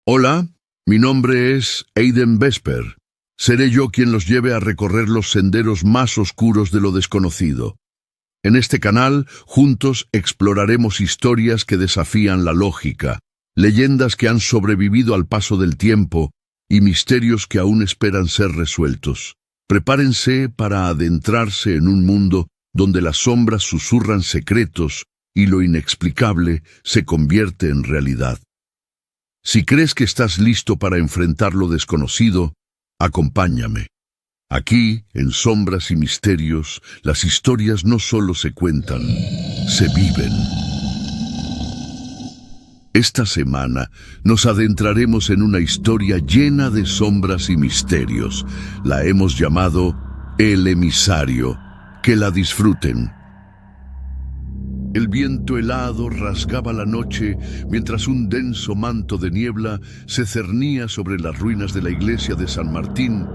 Hola, mi nombre es Aiden Vesper. Seré yo quien los lleve a recorrer los senderos más oscuros de lo desconocido. En este canal, juntos exploraremos historias que desafían la lógica, leyendas que han sobrevivido al paso del tiempo y misterios que aún esperan ser resueltos. Prepárense para adentrarse en un mundo donde las sombras susurran secretos y lo inexplicable se convierte en realidad. Si crees que estás listo para enfrentar lo desconocido, acompáñame. Aquí, en Sombras y Misterios, las historias no solo se cuentan, se viven. Esta semana nos adentraremos en una historia llena de sombras y misterios. La hemos llamado El Emisario. Que la disfruten. El viento helado rasgaba la noche mientras un denso manto de niebla se cernía sobre las ruinas de la iglesia de San Martín,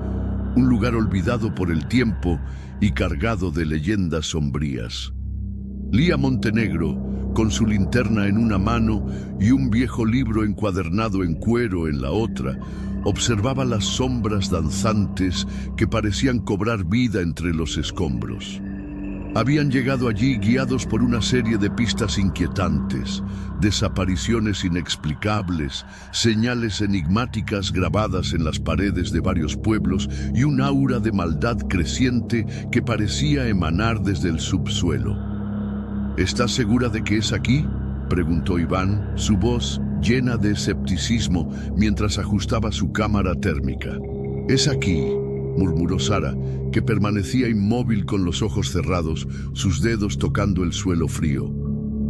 un lugar olvidado por el tiempo y cargado de leyendas sombrías. Lía Montenegro, con su linterna en una mano y un viejo libro encuadernado en cuero en la otra, observaba las sombras danzantes que parecían cobrar vida entre los escombros. Habían llegado allí guiados por una serie de pistas inquietantes, desapariciones inexplicables, señales enigmáticas grabadas en las paredes de varios pueblos y un aura de maldad creciente que parecía emanar desde el subsuelo. ¿Estás segura de que es aquí?, preguntó Iván, su voz llena de escepticismo mientras ajustaba su cámara térmica. «Es aquí», murmuró Sara, que permanecía inmóvil con los ojos cerrados, sus dedos tocando el suelo frío.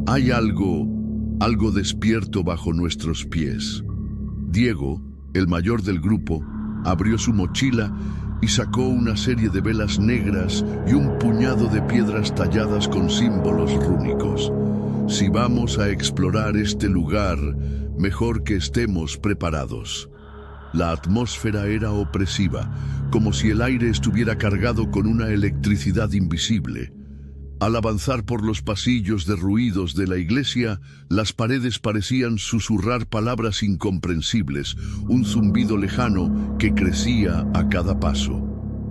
«Hay algo despierto bajo nuestros pies». Diego, el mayor del grupo, abrió su mochila y sacó una serie de velas negras y un puñado de piedras talladas con símbolos rúnicos. «Si vamos a explorar este lugar, mejor que estemos preparados». La atmósfera era opresiva, como si el aire estuviera cargado con una electricidad invisible. Al avanzar por los pasillos derruidos de la iglesia, las paredes parecían susurrar palabras incomprensibles, un zumbido lejano que crecía a cada paso.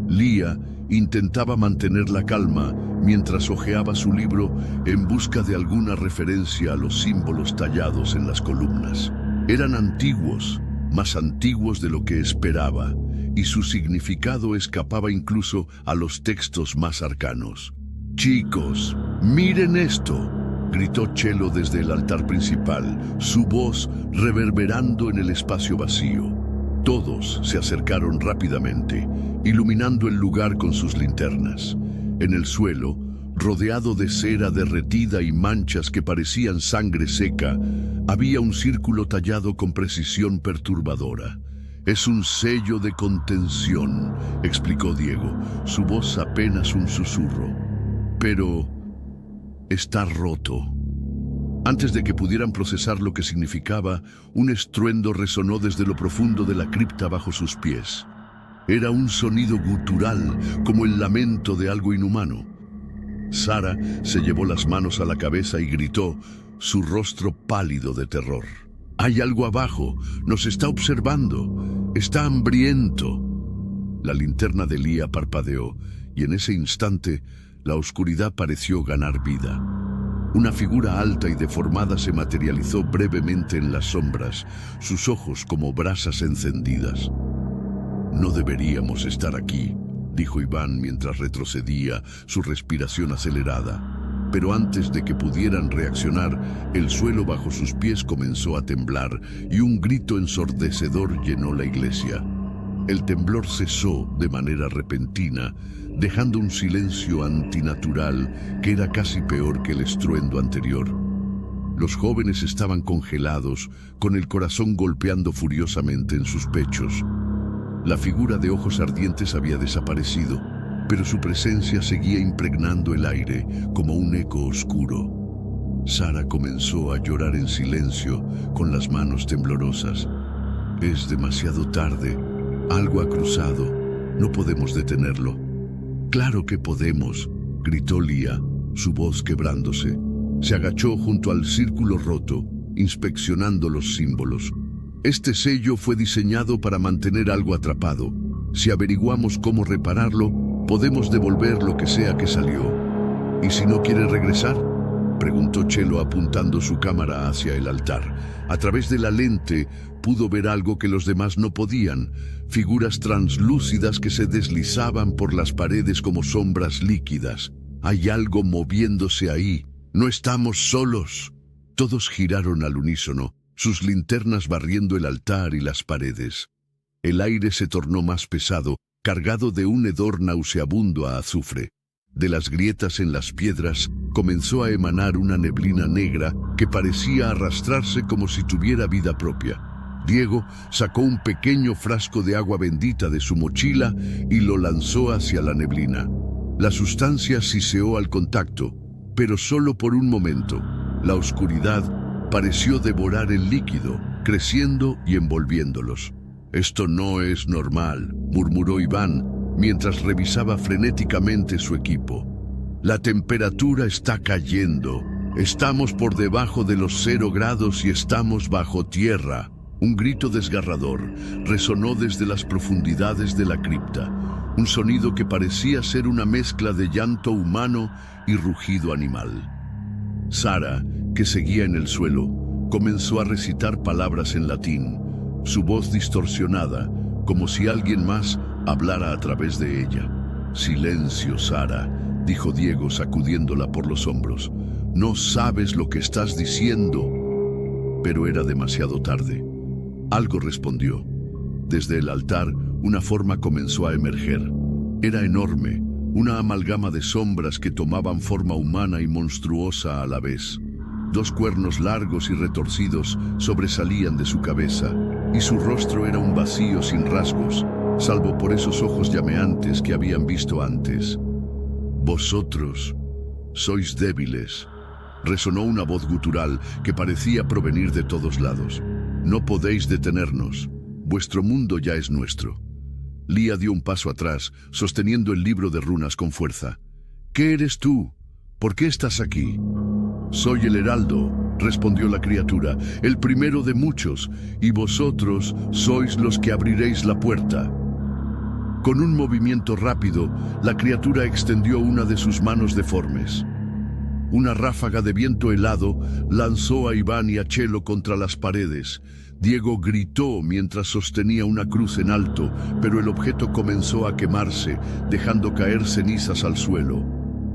Lía intentaba mantener la calma mientras hojeaba su libro en busca de alguna referencia a los símbolos tallados en las columnas. Eran antiguos, más antiguos de lo que esperaba, y su significado escapaba incluso a los textos más arcanos. «Chicos, miren esto», gritó Chelo desde el altar principal, su voz reverberando en el espacio vacío. Todos se acercaron rápidamente, iluminando el lugar con sus linternas. En el suelo, rodeado de cera derretida y manchas que parecían sangre seca, había un círculo tallado con precisión perturbadora. «Es un sello de contención», explicó Diego, su voz apenas un susurro. «Pero está roto». Antes de que pudieran procesar lo que significaba, un estruendo resonó desde lo profundo de la cripta bajo sus pies. Era un sonido gutural, como el lamento de algo inhumano. Sara se llevó las manos a la cabeza y gritó, su rostro pálido de terror. «Hay algo abajo, nos está observando, está hambriento». La linterna de Lía parpadeó, y en ese instante la oscuridad pareció ganar vida. Una figura alta y deformada se materializó brevemente en las sombras, sus ojos como brasas encendidas. «No deberíamos estar aquí», dijo Iván mientras retrocedía, su respiración acelerada. Pero antes de que pudieran reaccionar, el suelo bajo sus pies comenzó a temblar y un grito ensordecedor llenó la iglesia. El temblor cesó de manera repentina, dejando un silencio antinatural que era casi peor que el estruendo anterior. Los jóvenes estaban congelados, con el corazón golpeando furiosamente en sus pechos. La figura de ojos ardientes había desaparecido, pero su presencia seguía impregnando el aire como un eco oscuro. Sara comenzó a llorar en silencio, con las manos temblorosas. «Es demasiado tarde. Algo ha cruzado. No podemos detenerlo». «Claro que podemos», gritó Lía, su voz quebrándose. Se agachó junto al círculo roto, inspeccionando los símbolos. Este sello fue diseñado para mantener algo atrapado. Si averiguamos cómo repararlo, podemos devolver lo que sea que salió. ¿Y si no quiere regresar?, preguntó Chelo apuntando su cámara hacia el altar. A través de la lente pudo ver algo que los demás no podían: figuras translúcidas que se deslizaban por las paredes como sombras líquidas. Hay algo moviéndose ahí. No estamos solos. Todos giraron al unísono, sus linternas barriendo el altar y las paredes. El aire se tornó más pesado, cargado de un hedor nauseabundo a azufre. De las grietas en las piedras comenzó a emanar una neblina negra que parecía arrastrarse como si tuviera vida propia. Diego sacó un pequeño frasco de agua bendita de su mochila y lo lanzó hacia la neblina. La sustancia siseó al contacto, pero solo por un momento. La oscuridad pareció devorar el líquido, creciendo y envolviéndolos. «Esto no es normal», murmuró Iván, mientras revisaba frenéticamente su equipo. «La temperatura está cayendo. Estamos por debajo de los 0 grados y estamos bajo tierra». Un grito desgarrador resonó desde las profundidades de la cripta, un sonido que parecía ser una mezcla de llanto humano y rugido animal. Sara, que seguía en el suelo, comenzó a recitar palabras en latín, su voz distorsionada, como si alguien más hablara a través de ella. «Silencio, Sara», dijo Diego sacudiéndola por los hombros. «No sabes lo que estás diciendo». Pero era demasiado tarde. Algo respondió. Desde el altar, una forma comenzó a emerger. Era enorme, una amalgama de sombras que tomaban forma humana y monstruosa a la vez. 2 cuernos largos y retorcidos sobresalían de su cabeza, y su rostro era un vacío sin rasgos, salvo por esos ojos llameantes que habían visto antes. «Vosotros sois débiles», resonó una voz gutural que parecía provenir de todos lados. «No podéis detenernos. Vuestro mundo ya es nuestro». Lía dio un paso atrás, sosteniendo el libro de runas con fuerza. «¿Qué eres tú? ¿Por qué estás aquí?» «Soy el Heraldo», respondió la criatura, «el primero de muchos, y vosotros sois los que abriréis la puerta». Con un movimiento rápido, la criatura extendió una de sus manos deformes. Una ráfaga de viento helado lanzó a Iván y a Chelo contra las paredes. Diego gritó mientras sostenía una cruz en alto, pero el objeto comenzó a quemarse, dejando caer cenizas al suelo.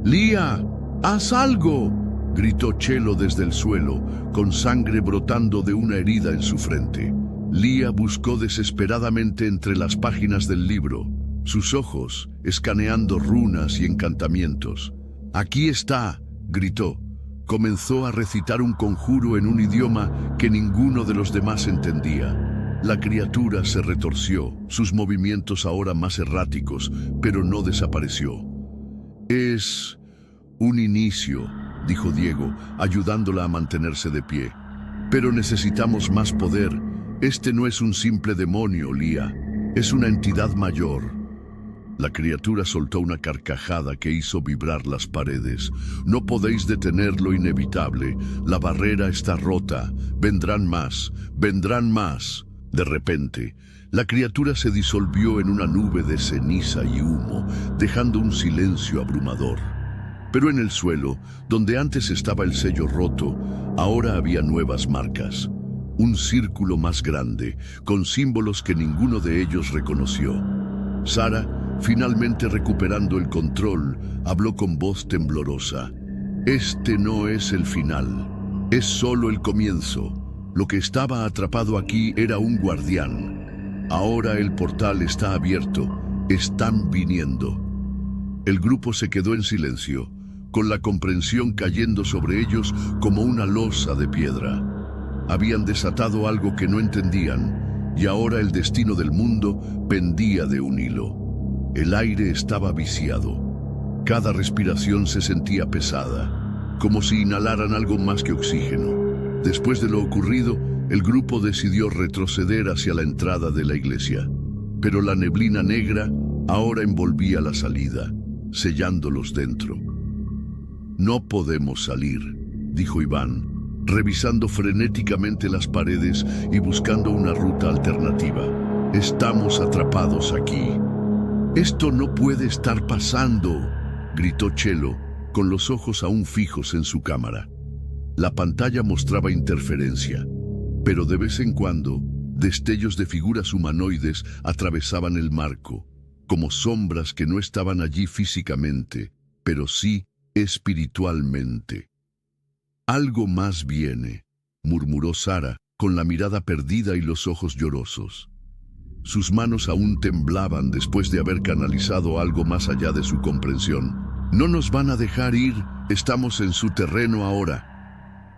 «¡Lía! ¡Haz algo!», gritó Chelo desde el suelo, con sangre brotando de una herida en su frente. Lía buscó desesperadamente entre las páginas del libro, sus ojos escaneando runas y encantamientos. «Aquí está», gritó. Comenzó a recitar un conjuro en un idioma que ninguno de los demás entendía. La criatura se retorció, sus movimientos ahora más erráticos, pero no desapareció. «Es un inicio», dijo Diego, ayudándola a mantenerse de pie. «Pero necesitamos más poder. Este no es un simple demonio, Lía. Es una entidad mayor». La criatura soltó una carcajada que hizo vibrar las paredes. «No podéis detener lo inevitable. La barrera está rota. Vendrán más. Vendrán más». De repente, la criatura se disolvió en una nube de ceniza y humo, dejando un silencio abrumador. Pero en el suelo, donde antes estaba el sello roto, ahora había nuevas marcas. Un círculo más grande, con símbolos que ninguno de ellos reconoció. Sara, finalmente recuperando el control, habló con voz temblorosa. «Este no es el final. Es solo el comienzo. Lo que estaba atrapado aquí era un guardián. Ahora el portal está abierto. Están viniendo». El grupo se quedó en silencio, con la comprensión cayendo sobre ellos como una losa de piedra. Habían desatado algo que no entendían, y ahora el destino del mundo pendía de un hilo. El aire estaba viciado. Cada respiración se sentía pesada, como si inhalaran algo más que oxígeno. Después de lo ocurrido, el grupo decidió retroceder hacia la entrada de la iglesia. Pero la neblina negra ahora envolvía la salida, sellándolos dentro. «No podemos salir», dijo Iván. revisando frenéticamente las paredes y buscando una ruta alternativa. «Estamos atrapados aquí». «Esto no puede estar pasando», gritó Chelo, con los ojos aún fijos en su cámara. La pantalla mostraba interferencia, pero de vez en cuando, destellos de figuras humanoides atravesaban el marco, como sombras que no estaban allí físicamente, pero sí espiritualmente. «Algo más viene», murmuró Sara, con la mirada perdida y los ojos llorosos. Sus manos aún temblaban después de haber canalizado algo más allá de su comprensión. «No nos van a dejar ir, estamos en su terreno ahora».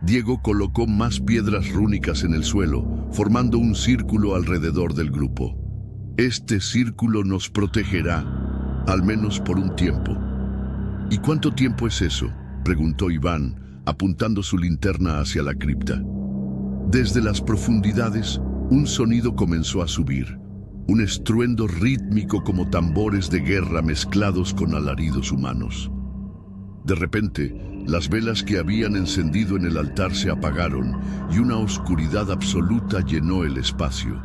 Diego colocó más piedras rúnicas en el suelo, formando un círculo alrededor del grupo. «Este círculo nos protegerá, al menos por un tiempo». «¿Y cuánto tiempo es eso?», preguntó Iván, apuntando su linterna hacia la cripta. Desde las profundidades, un sonido comenzó a subir, un estruendo rítmico como tambores de guerra mezclados con alaridos humanos. De repente, las velas que habían encendido en el altar se apagaron y una oscuridad absoluta llenó el espacio.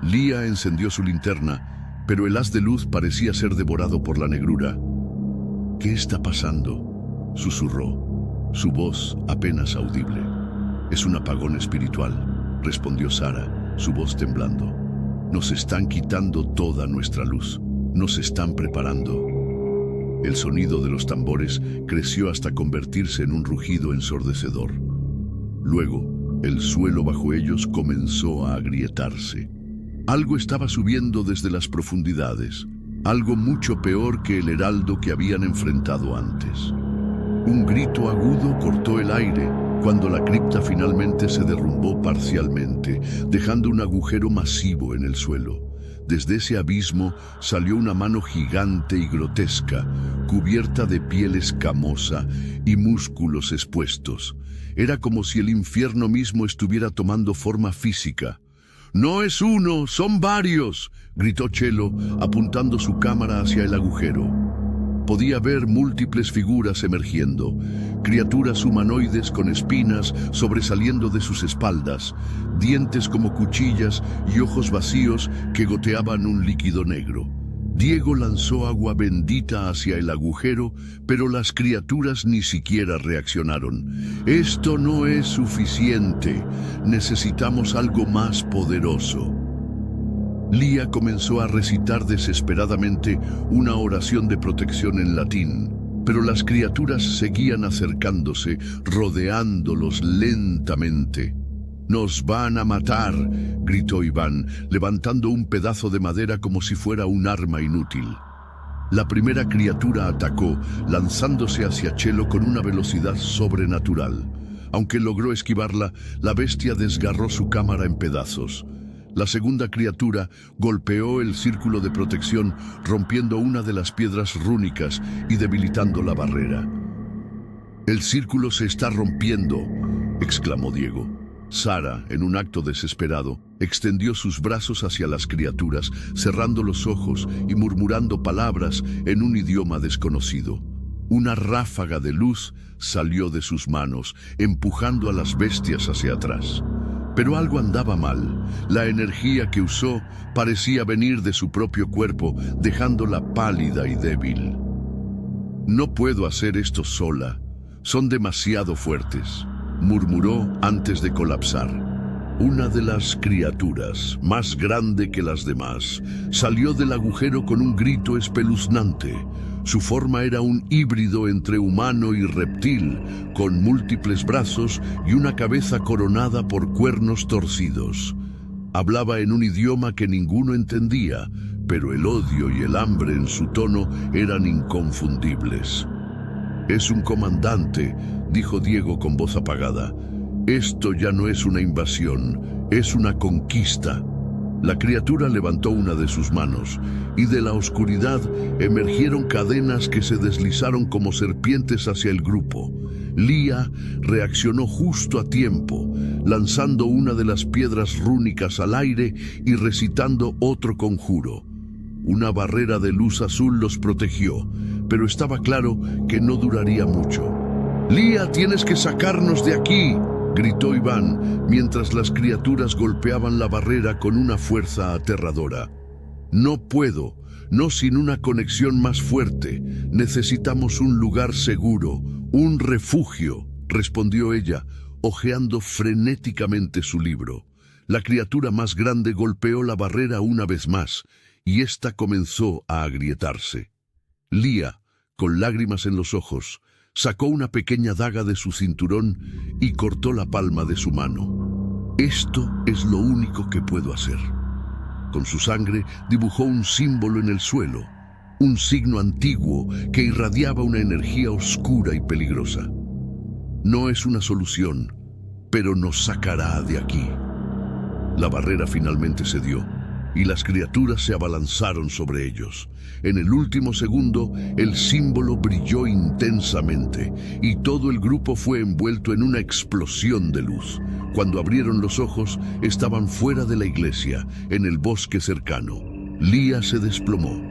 Lía encendió su linterna, pero el haz de luz parecía ser devorado por la negrura. «¿Qué está pasando?», susurró, su voz apenas audible. «Es un apagón espiritual», respondió Sara, su voz temblando. «Nos están quitando toda nuestra luz. Nos están preparando». El sonido de los tambores creció hasta convertirse en un rugido ensordecedor. Luego, el suelo bajo ellos comenzó a agrietarse. Algo estaba subiendo desde las profundidades, algo mucho peor que el heraldo que habían enfrentado antes. Un grito agudo cortó el aire cuando la cripta finalmente se derrumbó parcialmente, dejando un agujero masivo en el suelo. Desde ese abismo salió una mano gigante y grotesca, cubierta de piel escamosa y músculos expuestos. Era como si el infierno mismo estuviera tomando forma física. «No es uno, son varios», gritó Chelo, apuntando su cámara hacia el agujero. Podía ver múltiples figuras emergiendo, criaturas humanoides con espinas sobresaliendo de sus espaldas, dientes como cuchillas y ojos vacíos que goteaban un líquido negro. Diego lanzó agua bendita hacia el agujero, pero las criaturas ni siquiera reaccionaron. «Esto no es suficiente, necesitamos algo más poderoso». Lía comenzó a recitar desesperadamente una oración de protección en latín, pero las criaturas seguían acercándose, rodeándolos lentamente. «Nos van a matar», gritó Iván, levantando un pedazo de madera como si fuera un arma inútil. La primera criatura atacó, lanzándose hacia Chelo con una velocidad sobrenatural. Aunque logró esquivarla, la bestia desgarró su cámara en pedazos. La segunda criatura golpeó el círculo de protección, rompiendo una de las piedras rúnicas y debilitando la barrera. «El círculo se está rompiendo», exclamó Diego. Sara, en un acto desesperado, extendió sus brazos hacia las criaturas, cerrando los ojos y murmurando palabras en un idioma desconocido. Una ráfaga de luz salió de sus manos, empujando a las bestias hacia atrás. Pero algo andaba mal. La energía que usó parecía venir de su propio cuerpo, dejándola pálida y débil. «No puedo hacer esto sola. Son demasiado fuertes», murmuró antes de colapsar. Una de las criaturas, más grande que las demás, salió del agujero con un grito espeluznante. Su forma era un híbrido entre humano y reptil, con múltiples brazos y una cabeza coronada por cuernos torcidos. Hablaba en un idioma que ninguno entendía, pero el odio y el hambre en su tono eran inconfundibles. «Es un comandante», dijo Diego con voz apagada. «Esto ya no es una invasión, es una conquista». La criatura levantó una de sus manos, y de la oscuridad emergieron cadenas que se deslizaron como serpientes hacia el grupo. Lía reaccionó justo a tiempo, lanzando una de las piedras rúnicas al aire y recitando otro conjuro. Una barrera de luz azul los protegió, pero estaba claro que no duraría mucho. «Lía, tienes que sacarnos de aquí», gritó Iván, mientras las criaturas golpeaban la barrera con una fuerza aterradora. No puedo, no sin una conexión más fuerte. Necesitamos un lugar seguro, un refugio, respondió ella, hojeando frenéticamente su libro. La criatura más grande golpeó la barrera una vez más, y ésta comenzó a agrietarse. Lía, con lágrimas en los ojos, sacó una pequeña daga de su cinturón y cortó la palma de su mano. Esto es lo único que puedo hacer. Con su sangre dibujó un símbolo en el suelo, un signo antiguo que irradiaba una energía oscura y peligrosa. No es una solución, pero nos sacará de aquí. La barrera finalmente cedió, y las criaturas se abalanzaron sobre ellos. En el último segundo, el símbolo brilló intensamente, y todo el grupo fue envuelto en una explosión de luz. Cuando abrieron los ojos, estaban fuera de la iglesia, en el bosque cercano. Lía se desplomó,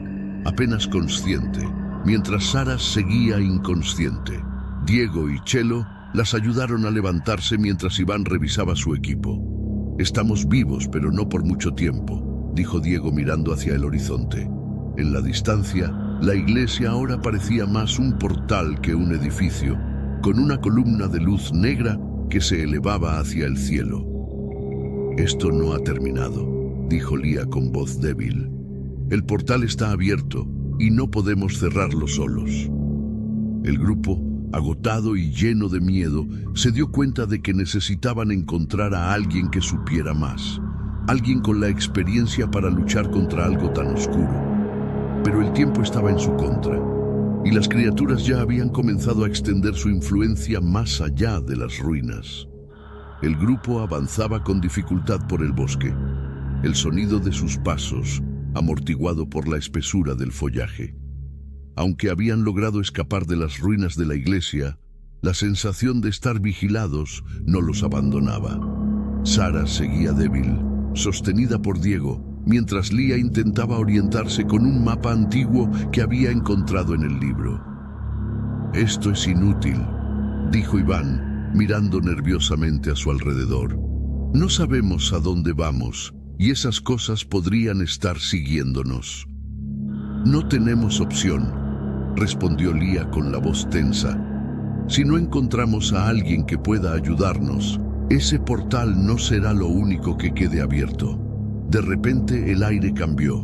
apenas consciente, mientras Sara seguía inconsciente. Diego y Chelo las ayudaron a levantarse mientras Iván revisaba su equipo. «Estamos vivos, pero no por mucho tiempo», dijo Diego mirando hacia el horizonte. En la distancia, la iglesia ahora parecía más un portal que un edificio, con una columna de luz negra que se elevaba hacia el cielo. «Esto no ha terminado», dijo Lía con voz débil. «El portal está abierto y no podemos cerrarlo solos». El grupo, agotado y lleno de miedo, se dio cuenta de que necesitaban encontrar a alguien que supiera más, alguien con la experiencia para luchar contra algo tan oscuro. Pero el tiempo estaba en su contra, y las criaturas ya habían comenzado a extender su influencia más allá de las ruinas. El grupo avanzaba con dificultad por el bosque, el sonido de sus pasos amortiguado por la espesura del follaje. Aunque habían logrado escapar de las ruinas de la iglesia, la sensación de estar vigilados no los abandonaba. Sara seguía débil, sostenida por Diego, mientras Lía intentaba orientarse con un mapa antiguo que había encontrado en el libro. «Esto es inútil», dijo Iván, mirando nerviosamente a su alrededor. «No sabemos a dónde vamos, y esas cosas podrían estar siguiéndonos». «No tenemos opción», respondió Lía con la voz tensa. «Si no encontramos a alguien que pueda ayudarnos, ese portal no será lo único que quede abierto». De repente el aire cambió.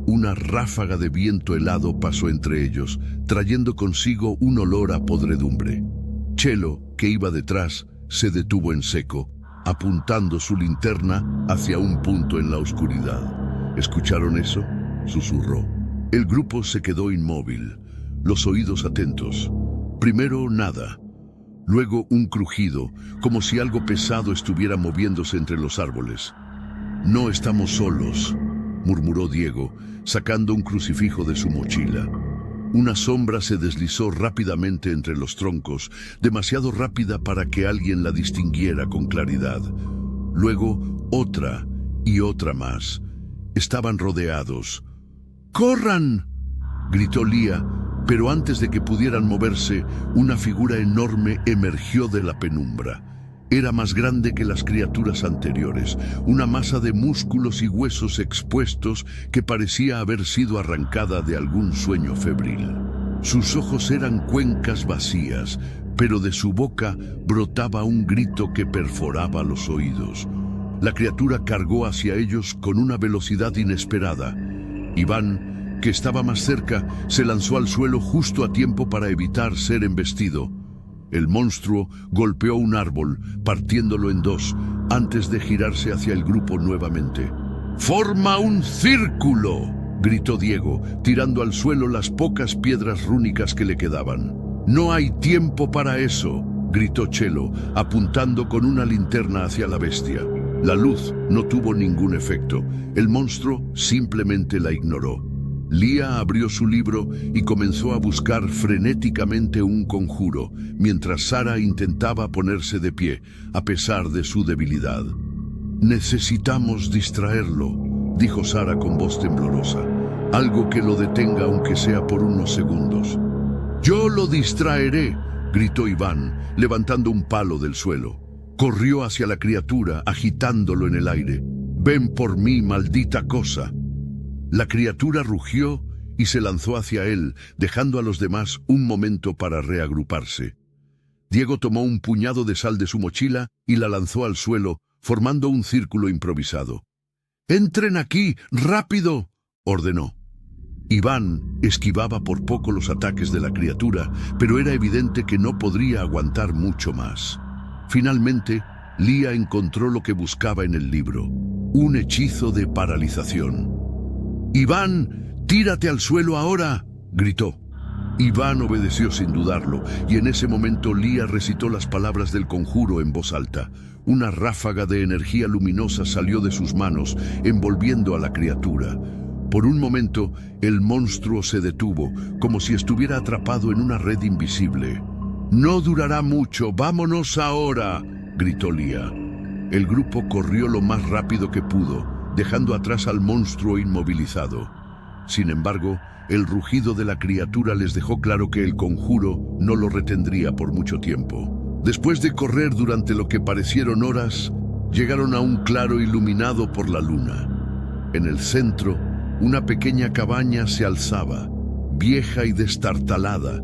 Una ráfaga de viento helado pasó entre ellos, trayendo consigo un olor a podredumbre. Chelo, que iba detrás, se detuvo en seco, apuntando su linterna hacia un punto en la oscuridad. «¿Escucharon eso?», susurró. El grupo se quedó inmóvil, los oídos atentos. Primero nada, luego un crujido, como si algo pesado estuviera moviéndose entre los árboles. «No estamos solos», murmuró Diego, sacando un crucifijo de su mochila. Una sombra se deslizó rápidamente entre los troncos, demasiado rápida para que alguien la distinguiera con claridad. Luego otra y otra más. Estaban rodeados. «¡Corran!», gritó Lía, pero antes de que pudieran moverse, una figura enorme emergió de la penumbra. Era más grande que las criaturas anteriores, una masa de músculos y huesos expuestos que parecía haber sido arrancada de algún sueño febril. Sus ojos eran cuencas vacías, pero de su boca brotaba un grito que perforaba los oídos. La criatura cargó hacia ellos con una velocidad inesperada. Iván, que estaba más cerca, se lanzó al suelo justo a tiempo para evitar ser embestido. El monstruo golpeó un árbol, partiéndolo en dos, antes de girarse hacia el grupo nuevamente. «¡Forma un círculo!», gritó Diego, tirando al suelo las pocas piedras rúnicas que le quedaban. «No hay tiempo para eso», gritó Chelo, apuntando con una linterna hacia la bestia. La luz no tuvo ningún efecto. El monstruo simplemente la ignoró. Lía abrió su libro y comenzó a buscar frenéticamente un conjuro, mientras Sara intentaba ponerse de pie, a pesar de su debilidad. «Necesitamos distraerlo», dijo Sara con voz temblorosa. «Algo que lo detenga aunque sea por unos segundos». «Yo lo distraeré», gritó Iván, levantando un palo del suelo. Corrió hacia la criatura, agitándolo en el aire. «Ven por mí, maldita cosa». La criatura rugió y se lanzó hacia él, dejando a los demás un momento para reagruparse. Diego tomó un puñado de sal de su mochila y la lanzó al suelo, formando un círculo improvisado. «¡Entren aquí, rápido!», ordenó. Iván esquivaba por poco los ataques de la criatura, pero era evidente que no podría aguantar mucho más. Finalmente, Lía encontró lo que buscaba en el libro: un hechizo de paralización. «¡Iván, tírate al suelo ahora!», gritó. Iván obedeció sin dudarlo, y en ese momento Lía recitó las palabras del conjuro en voz alta. Una ráfaga de energía luminosa salió de sus manos, envolviendo a la criatura. Por un momento, el monstruo se detuvo, como si estuviera atrapado en una red invisible. «No durará mucho, vámonos ahora», gritó Lía. El grupo corrió lo más rápido que pudo, dejando atrás al monstruo inmovilizado. Sin embargo, el rugido de la criatura les dejó claro que el conjuro no lo retendría por mucho tiempo. Después de correr durante lo que parecieron horas, llegaron a un claro iluminado por la luna. En el centro, una pequeña cabaña se alzaba, vieja y destartalada,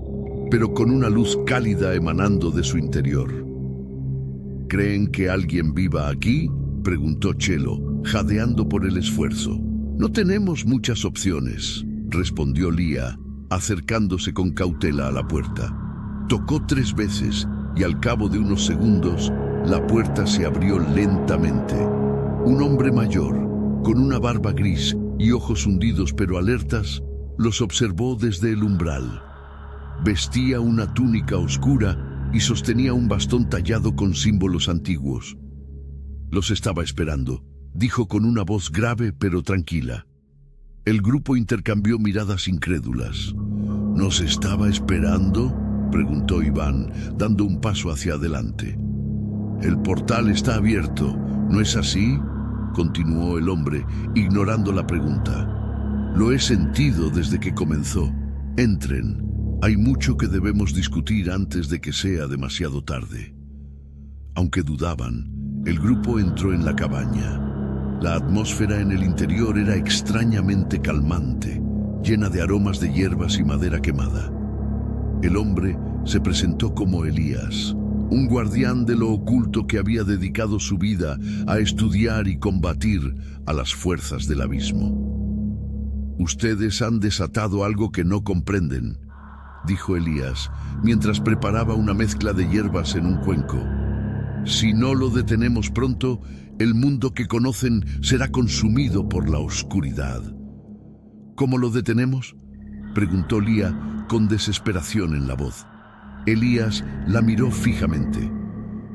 pero con una luz cálida emanando de su interior. «¿Creen que alguien viva aquí?», preguntó Chelo, jadeando por el esfuerzo. «No tenemos muchas opciones», respondió Lía, acercándose con cautela a la puerta. Tocó 3 veces y al cabo de unos segundos, la puerta se abrió lentamente. Un hombre mayor, con una barba gris y ojos hundidos pero alertas, los observó desde el umbral. Vestía una túnica oscura y sostenía un bastón tallado con símbolos antiguos. «Los estaba esperando», dijo con una voz grave pero tranquila. El grupo intercambió miradas incrédulas. «¿Nos estaba esperando?», preguntó Iván, dando un paso hacia adelante. «El portal está abierto, ¿no es así?», continuó el hombre, ignorando la pregunta. «Lo he sentido desde que comenzó. Entren. Hay mucho que debemos discutir antes de que sea demasiado tarde». Aunque dudaban, el grupo entró en la cabaña. La atmósfera en el interior era extrañamente calmante, llena de aromas de hierbas y madera quemada. El hombre se presentó como Elías, un guardián de lo oculto que había dedicado su vida a estudiar y combatir a las fuerzas del abismo. «Ustedes han desatado algo que no comprenden», dijo Elías, mientras preparaba una mezcla de hierbas en un cuenco. «Si no lo detenemos pronto, el mundo que conocen será consumido por la oscuridad». «¿Cómo lo detenemos?», preguntó Lía con desesperación en la voz. Elías la miró fijamente.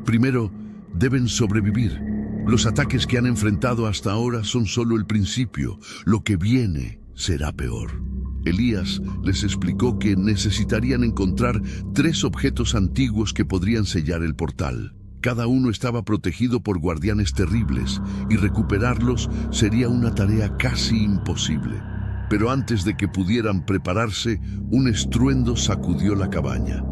«Primero, deben sobrevivir. Los ataques que han enfrentado hasta ahora son solo el principio. Lo que viene será peor». Elías les explicó que necesitarían encontrar 3 objetos antiguos que podrían sellar el portal. Cada uno estaba protegido por guardianes terribles y recuperarlos sería una tarea casi imposible. Pero antes de que pudieran prepararse, un estruendo sacudió la cabaña.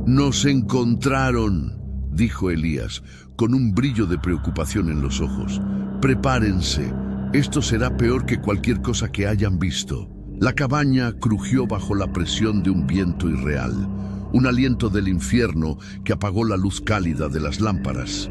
«¡Nos encontraron!», dijo Elías, con un brillo de preocupación en los ojos. «Prepárense, esto será peor que cualquier cosa que hayan visto». La cabaña crujió bajo la presión de un viento irreal, un aliento del infierno que apagó la luz cálida de las lámparas.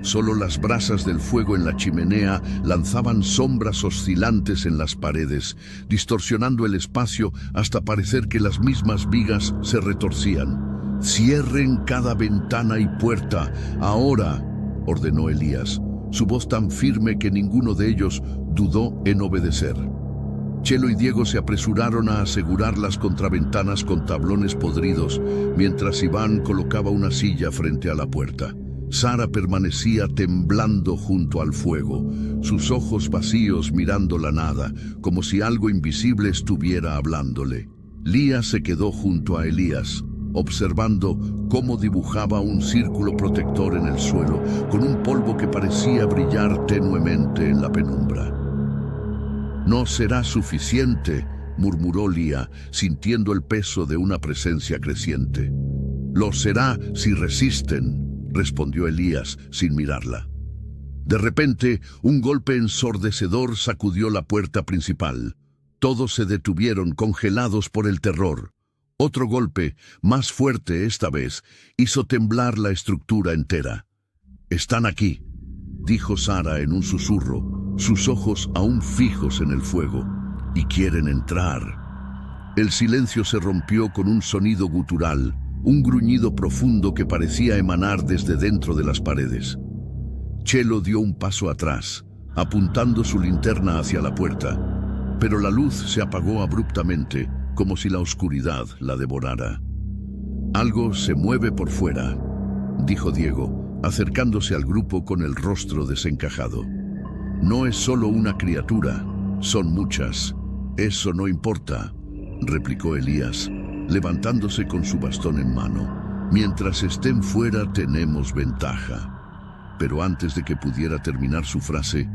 Solo las brasas del fuego en la chimenea lanzaban sombras oscilantes en las paredes, distorsionando el espacio hasta parecer que las mismas vigas se retorcían. «Cierren cada ventana y puerta, ahora», ordenó Elías, su voz tan firme que ninguno de ellos dudó en obedecer. Chelo y Diego se apresuraron a asegurar las contraventanas con tablones podridos, mientras Iván colocaba una silla frente a la puerta. Sara permanecía temblando junto al fuego, sus ojos vacíos mirando la nada, como si algo invisible estuviera hablándole. Lía se quedó junto a Elías, observando cómo dibujaba un círculo protector en el suelo, con un polvo que parecía brillar tenuemente en la penumbra. «No será suficiente», murmuró Lía, sintiendo el peso de una presencia creciente. «Lo será si resisten», respondió Elías sin mirarla. De repente, un golpe ensordecedor sacudió la puerta principal. Todos se detuvieron, congelados por el terror. Otro golpe, más fuerte esta vez, hizo temblar la estructura entera. «Están aquí», dijo Sara en un susurro, sus ojos aún fijos en el fuego, «y quieren entrar». El silencio se rompió con un sonido gutural, un gruñido profundo que parecía emanar desde dentro de las paredes. Chelo dio un paso atrás, apuntando su linterna hacia la puerta, pero la luz se apagó abruptamente, como si la oscuridad la devorara. «Algo se mueve por fuera», dijo Diego, acercándose al grupo con el rostro desencajado. «No es solo una criatura, son muchas. Eso no importa», replicó Elías, levantándose con su bastón en mano. «Mientras estén fuera tenemos ventaja». Pero antes de que pudiera terminar su frase,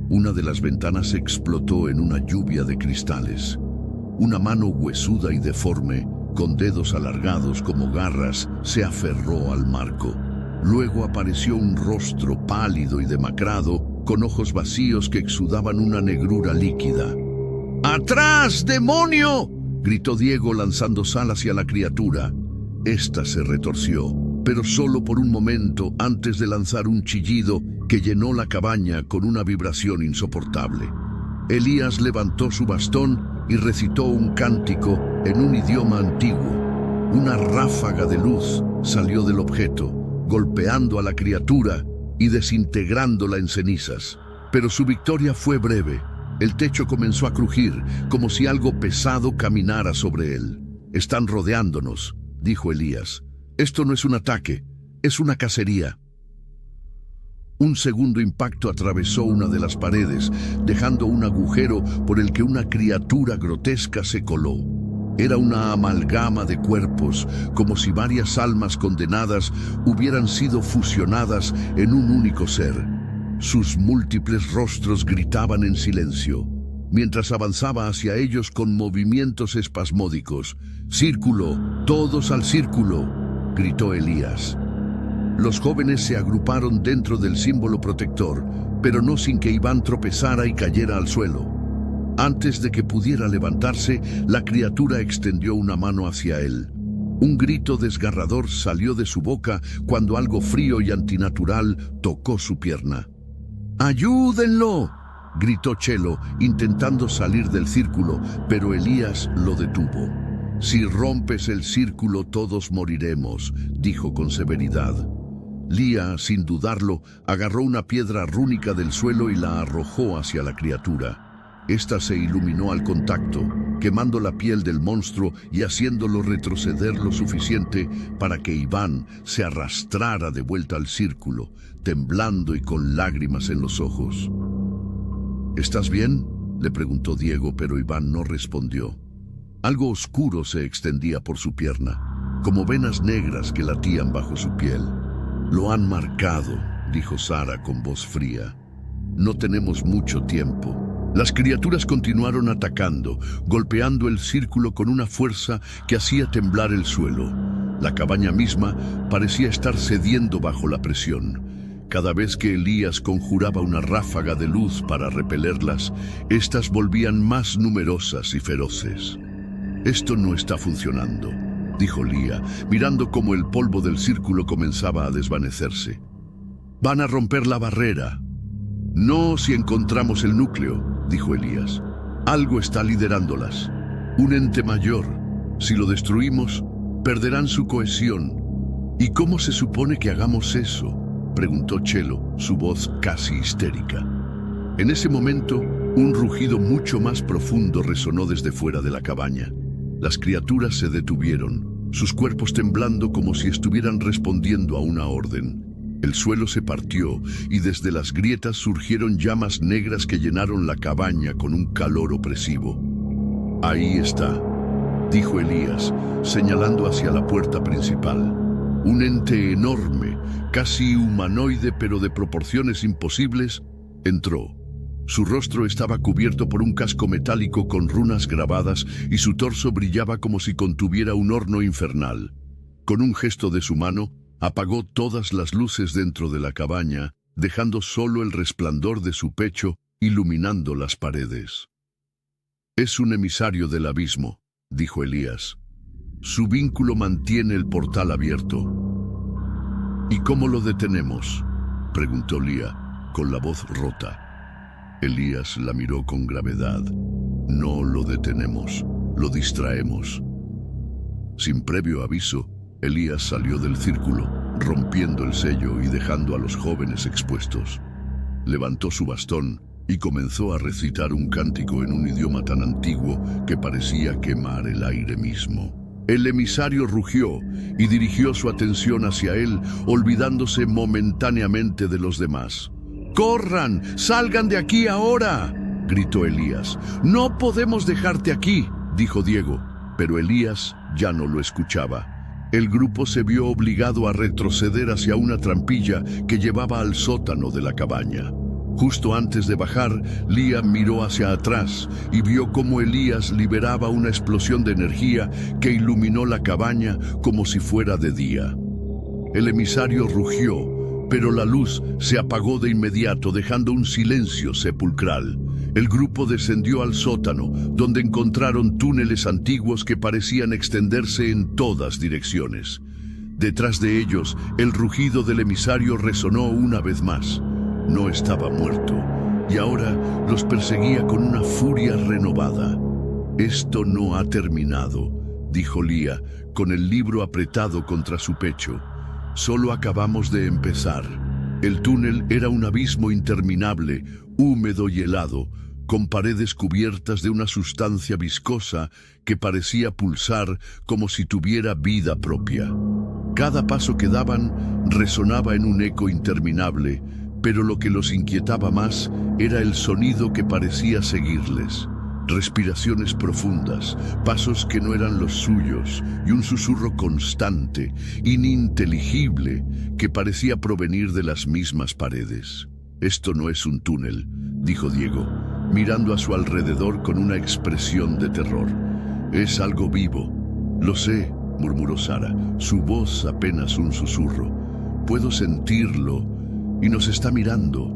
una de las ventanas explotó en una lluvia de cristales. Una mano huesuda y deforme, con dedos alargados como garras, se aferró al marco. Luego apareció un rostro pálido y demacrado, con ojos vacíos que exudaban una negrura líquida. «¡Atrás, demonio!», gritó Diego lanzando sal hacia la criatura. Esta se retorció, pero solo por un momento antes de lanzar un chillido que llenó la cabaña con una vibración insoportable. Elías levantó su bastón y recitó un cántico en un idioma antiguo. Una ráfaga de luz salió del objeto, golpeando a la criatura y desintegrándola en cenizas. Pero su victoria fue breve. El techo comenzó a crujir, como si algo pesado caminara sobre él. «Están rodeándonos», dijo Elías. «Esto no es un ataque, es una cacería». Un segundo impacto atravesó una de las paredes, dejando un agujero por el que una criatura grotesca se coló. Era una amalgama de cuerpos, como si varias almas condenadas hubieran sido fusionadas en un único ser. Sus múltiples rostros gritaban en silencio, mientras avanzaba hacia ellos con movimientos espasmódicos. «¡Círculo! ¡Todos al círculo!», gritó Elías. Los jóvenes se agruparon dentro del símbolo protector, pero no sin que Iván tropezara y cayera al suelo. Antes de que pudiera levantarse, la criatura extendió una mano hacia él. Un grito desgarrador salió de su boca cuando algo frío y antinatural tocó su pierna. «¡Ayúdenlo!», gritó Chelo, intentando salir del círculo, pero Elías lo detuvo. «Si rompes el círculo todos moriremos», dijo con severidad. Lía, sin dudarlo, agarró una piedra rúnica del suelo y la arrojó hacia la criatura. Esta se iluminó al contacto, quemando la piel del monstruo y haciéndolo retroceder lo suficiente para que Iván se arrastrara de vuelta al círculo, temblando y con lágrimas en los ojos. «¿Estás bien?», le preguntó Diego, pero Iván no respondió. Algo oscuro se extendía por su pierna, como venas negras que latían bajo su piel. «Lo han marcado», dijo Sara con voz fría. «No tenemos mucho tiempo». Las criaturas continuaron atacando, golpeando el círculo con una fuerza que hacía temblar el suelo. La cabaña misma parecía estar cediendo bajo la presión. Cada vez que Elías conjuraba una ráfaga de luz para repelerlas, éstas volvían más numerosas y feroces. «Esto no está funcionando», dijo Lía, mirando cómo el polvo del círculo comenzaba a desvanecerse. «Van a romper la barrera». «No si encontramos el núcleo», dijo Elías. «Algo está liderándolas. Un ente mayor. Si lo destruimos, perderán su cohesión». «¿Y cómo se supone que hagamos eso?», preguntó Chelo, su voz casi histérica. En ese momento, un rugido mucho más profundo resonó desde fuera de la cabaña. Las criaturas se detuvieron, sus cuerpos temblando como si estuvieran respondiendo a una orden. El suelo se partió y desde las grietas surgieron llamas negras que llenaron la cabaña con un calor opresivo. «Ahí está», dijo Elías, señalando hacia la puerta principal. Un ente enorme, casi humanoide pero de proporciones imposibles, entró. Su rostro estaba cubierto por un casco metálico con runas grabadas y su torso brillaba como si contuviera un horno infernal. Con un gesto de su mano, Apagó todas las luces dentro de la cabaña, dejando solo el resplandor de su pecho iluminando las paredes. «Es un emisario del abismo», dijo Elías. «Su vínculo mantiene el portal abierto». «¿Y cómo lo detenemos?», preguntó Lía, con la voz rota. Elías la miró con gravedad. «No lo detenemos, lo distraemos». Sin previo aviso, Elías salió del círculo, rompiendo el sello y dejando a los jóvenes expuestos. Levantó su bastón y comenzó a recitar un cántico en un idioma tan antiguo que parecía quemar el aire mismo. El emisario rugió y dirigió su atención hacia él, olvidándose momentáneamente de los demás. «¡Corran! ¡Salgan de aquí ahora!», gritó Elías. «No podemos dejarte aquí», dijo Diego, pero Elías ya no lo escuchaba. El grupo se vio obligado a retroceder hacia una trampilla que llevaba al sótano de la cabaña. Justo antes de bajar, Lía miró hacia atrás y vio cómo Elías liberaba una explosión de energía que iluminó la cabaña como si fuera de día. El emisario rugió, pero la luz se apagó de inmediato, dejando un silencio sepulcral. El grupo descendió al sótano, donde encontraron túneles antiguos que parecían extenderse en todas direcciones. Detrás de ellos, el rugido del emisario resonó una vez más. No estaba muerto, y ahora los perseguía con una furia renovada. «Esto no ha terminado», dijo Lía, con el libro apretado contra su pecho. «Solo acabamos de empezar». El túnel era un abismo interminable, húmedo y helado, con paredes cubiertas de una sustancia viscosa que parecía pulsar como si tuviera vida propia. Cada paso que daban resonaba en un eco interminable, pero lo que los inquietaba más era el sonido que parecía seguirles. Respiraciones profundas, pasos que no eran los suyos y un susurro constante, ininteligible, que parecía provenir de las mismas paredes. «Esto no es un túnel», dijo Diego, mirando a su alrededor con una expresión de terror. «Es algo vivo». «Lo sé», murmuró Sara, su voz apenas un susurro. «Puedo sentirlo y nos está mirando».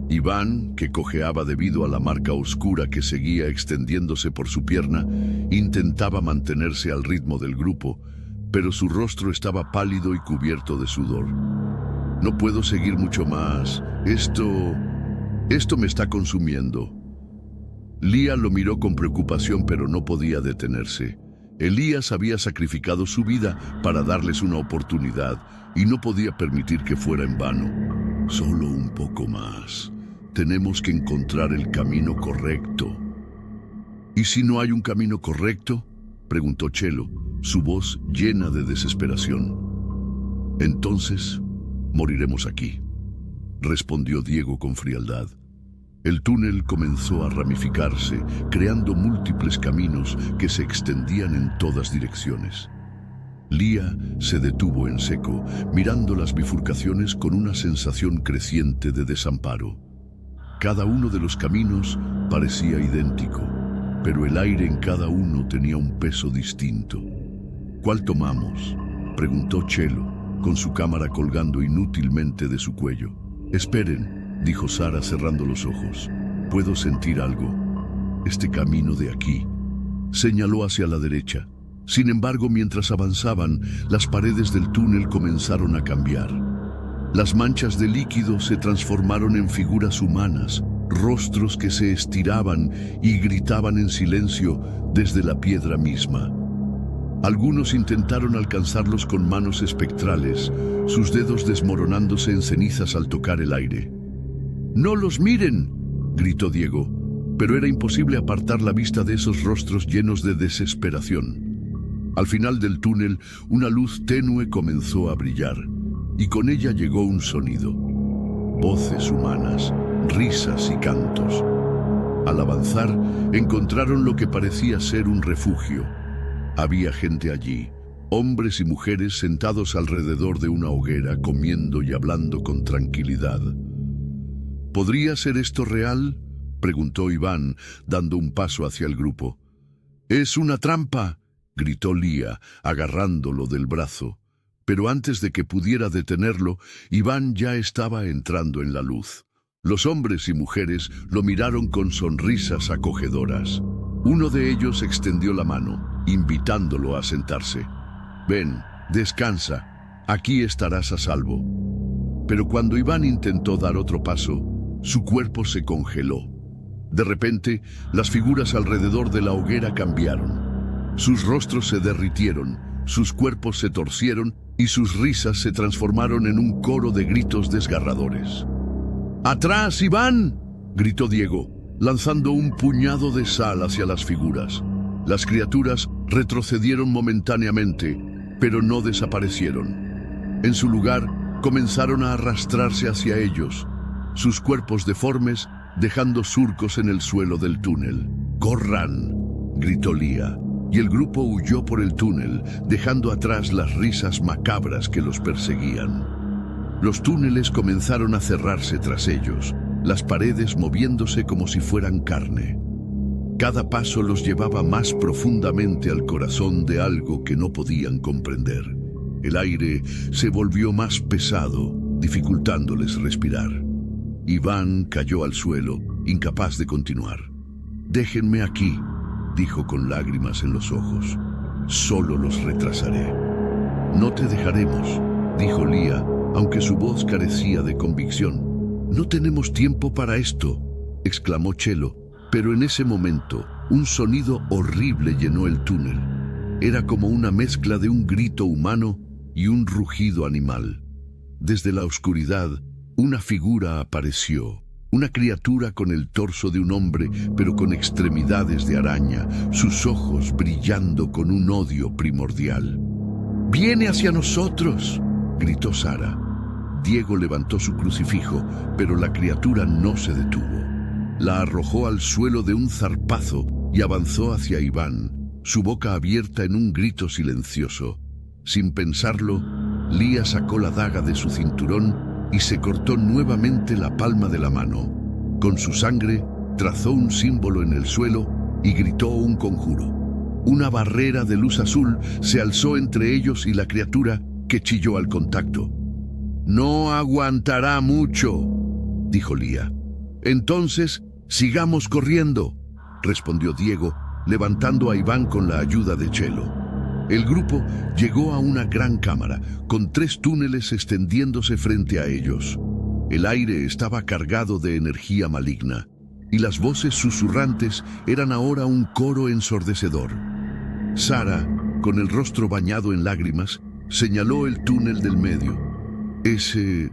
Iván, que cojeaba debido a la marca oscura que seguía extendiéndose por su pierna, intentaba mantenerse al ritmo del grupo, pero su rostro estaba pálido y cubierto de sudor. «No puedo seguir mucho más. Esto me está consumiendo». Lía lo miró con preocupación, pero no podía detenerse. Elías había sacrificado su vida para darles una oportunidad y no podía permitir que fuera en vano. «Solo un poco más. Tenemos que encontrar el camino correcto». «¿Y si no hay un camino correcto?», preguntó Chelo, su voz llena de desesperación. «Entonces, moriremos aquí», respondió Diego con frialdad. El túnel comenzó a ramificarse, creando múltiples caminos que se extendían en todas direcciones. Lía se detuvo en seco, mirando las bifurcaciones con una sensación creciente de desamparo. Cada uno de los caminos parecía idéntico, pero el aire en cada uno tenía un peso distinto. «¿Cuál tomamos?», preguntó Chelo, con su cámara colgando inútilmente de su cuello. «Esperen», dijo Sara cerrando los ojos. «Puedo sentir algo. Este camino de aquí». Señaló hacia la derecha. Sin embargo, mientras avanzaban, las paredes del túnel comenzaron a cambiar. Las manchas de líquido se transformaron en figuras humanas, rostros que se estiraban y gritaban en silencio desde la piedra misma. Algunos intentaron alcanzarlos con manos espectrales, sus dedos desmoronándose en cenizas al tocar el aire. «¡No los miren!», gritó Diego, pero era imposible apartar la vista de esos rostros llenos de desesperación. Al final del túnel, una luz tenue comenzó a brillar, y con ella llegó un sonido. Voces humanas, risas y cantos. Al avanzar, encontraron lo que parecía ser un refugio. Había gente allí, hombres y mujeres sentados alrededor de una hoguera, comiendo y hablando con tranquilidad. «¿Podría ser esto real?», preguntó Iván, dando un paso hacia el grupo. «¡Es una trampa!», gritó Lía, agarrándolo del brazo. pero antes de que pudiera detenerlo, Iván ya estaba entrando en la luz. Los hombres y mujeres lo miraron con sonrisas acogedoras. Uno de ellos extendió la mano, invitándolo a sentarse. «Ven, descansa, aquí estarás a salvo». Pero cuando Iván intentó dar otro paso, su cuerpo se congeló. De repente, las figuras alrededor de la hoguera cambiaron. Sus rostros se derritieron, sus cuerpos se torcieron y sus risas se transformaron en un coro de gritos desgarradores. «¡Atrás, Iván!», gritó Diego, lanzando un puñado de sal hacia las figuras. Las criaturas retrocedieron momentáneamente, pero no desaparecieron. En su lugar, comenzaron a arrastrarse hacia ellos, sus cuerpos deformes dejando surcos en el suelo del túnel. «¡Corran!», gritó Lía, y el grupo huyó por el túnel, dejando atrás las risas macabras que los perseguían. Los túneles comenzaron a cerrarse tras ellos, las paredes moviéndose como si fueran carne. Cada paso los llevaba más profundamente al corazón de algo que no podían comprender. El aire se volvió más pesado, dificultándoles respirar. Iván cayó al suelo, incapaz de continuar. «Déjenme aquí», dijo con lágrimas en los ojos. «Solo los retrasaré». «No te dejaremos», dijo Lía, aunque su voz carecía de convicción. «No tenemos tiempo para esto», exclamó Chelo, pero en ese momento un sonido horrible llenó el túnel. Era como una mezcla de un grito humano y un rugido animal. Desde la oscuridad, una figura apareció, una criatura con el torso de un hombre, pero con extremidades de araña, sus ojos brillando con un odio primordial. «¡Viene hacia nosotros!», gritó Sara. Diego levantó su crucifijo, pero la criatura no se detuvo. La arrojó al suelo de un zarpazo y avanzó hacia Iván, su boca abierta en un grito silencioso. Sin pensarlo, Lía sacó la daga de su cinturón y se cortó nuevamente la palma de la mano. Con su sangre, trazó un símbolo en el suelo y gritó un conjuro. Una barrera de luz azul se alzó entre ellos y la criatura, que chilló al contacto. «No aguantará mucho», dijo Lía. «Entonces, sigamos corriendo», respondió Diego, levantando a Iván con la ayuda de Chelo. El grupo llegó a una gran cámara, con 3 túneles extendiéndose frente a ellos. El aire estaba cargado de energía maligna, y las voces susurrantes eran ahora un coro ensordecedor. Sara, con el rostro bañado en lágrimas, señaló el túnel del medio. Ese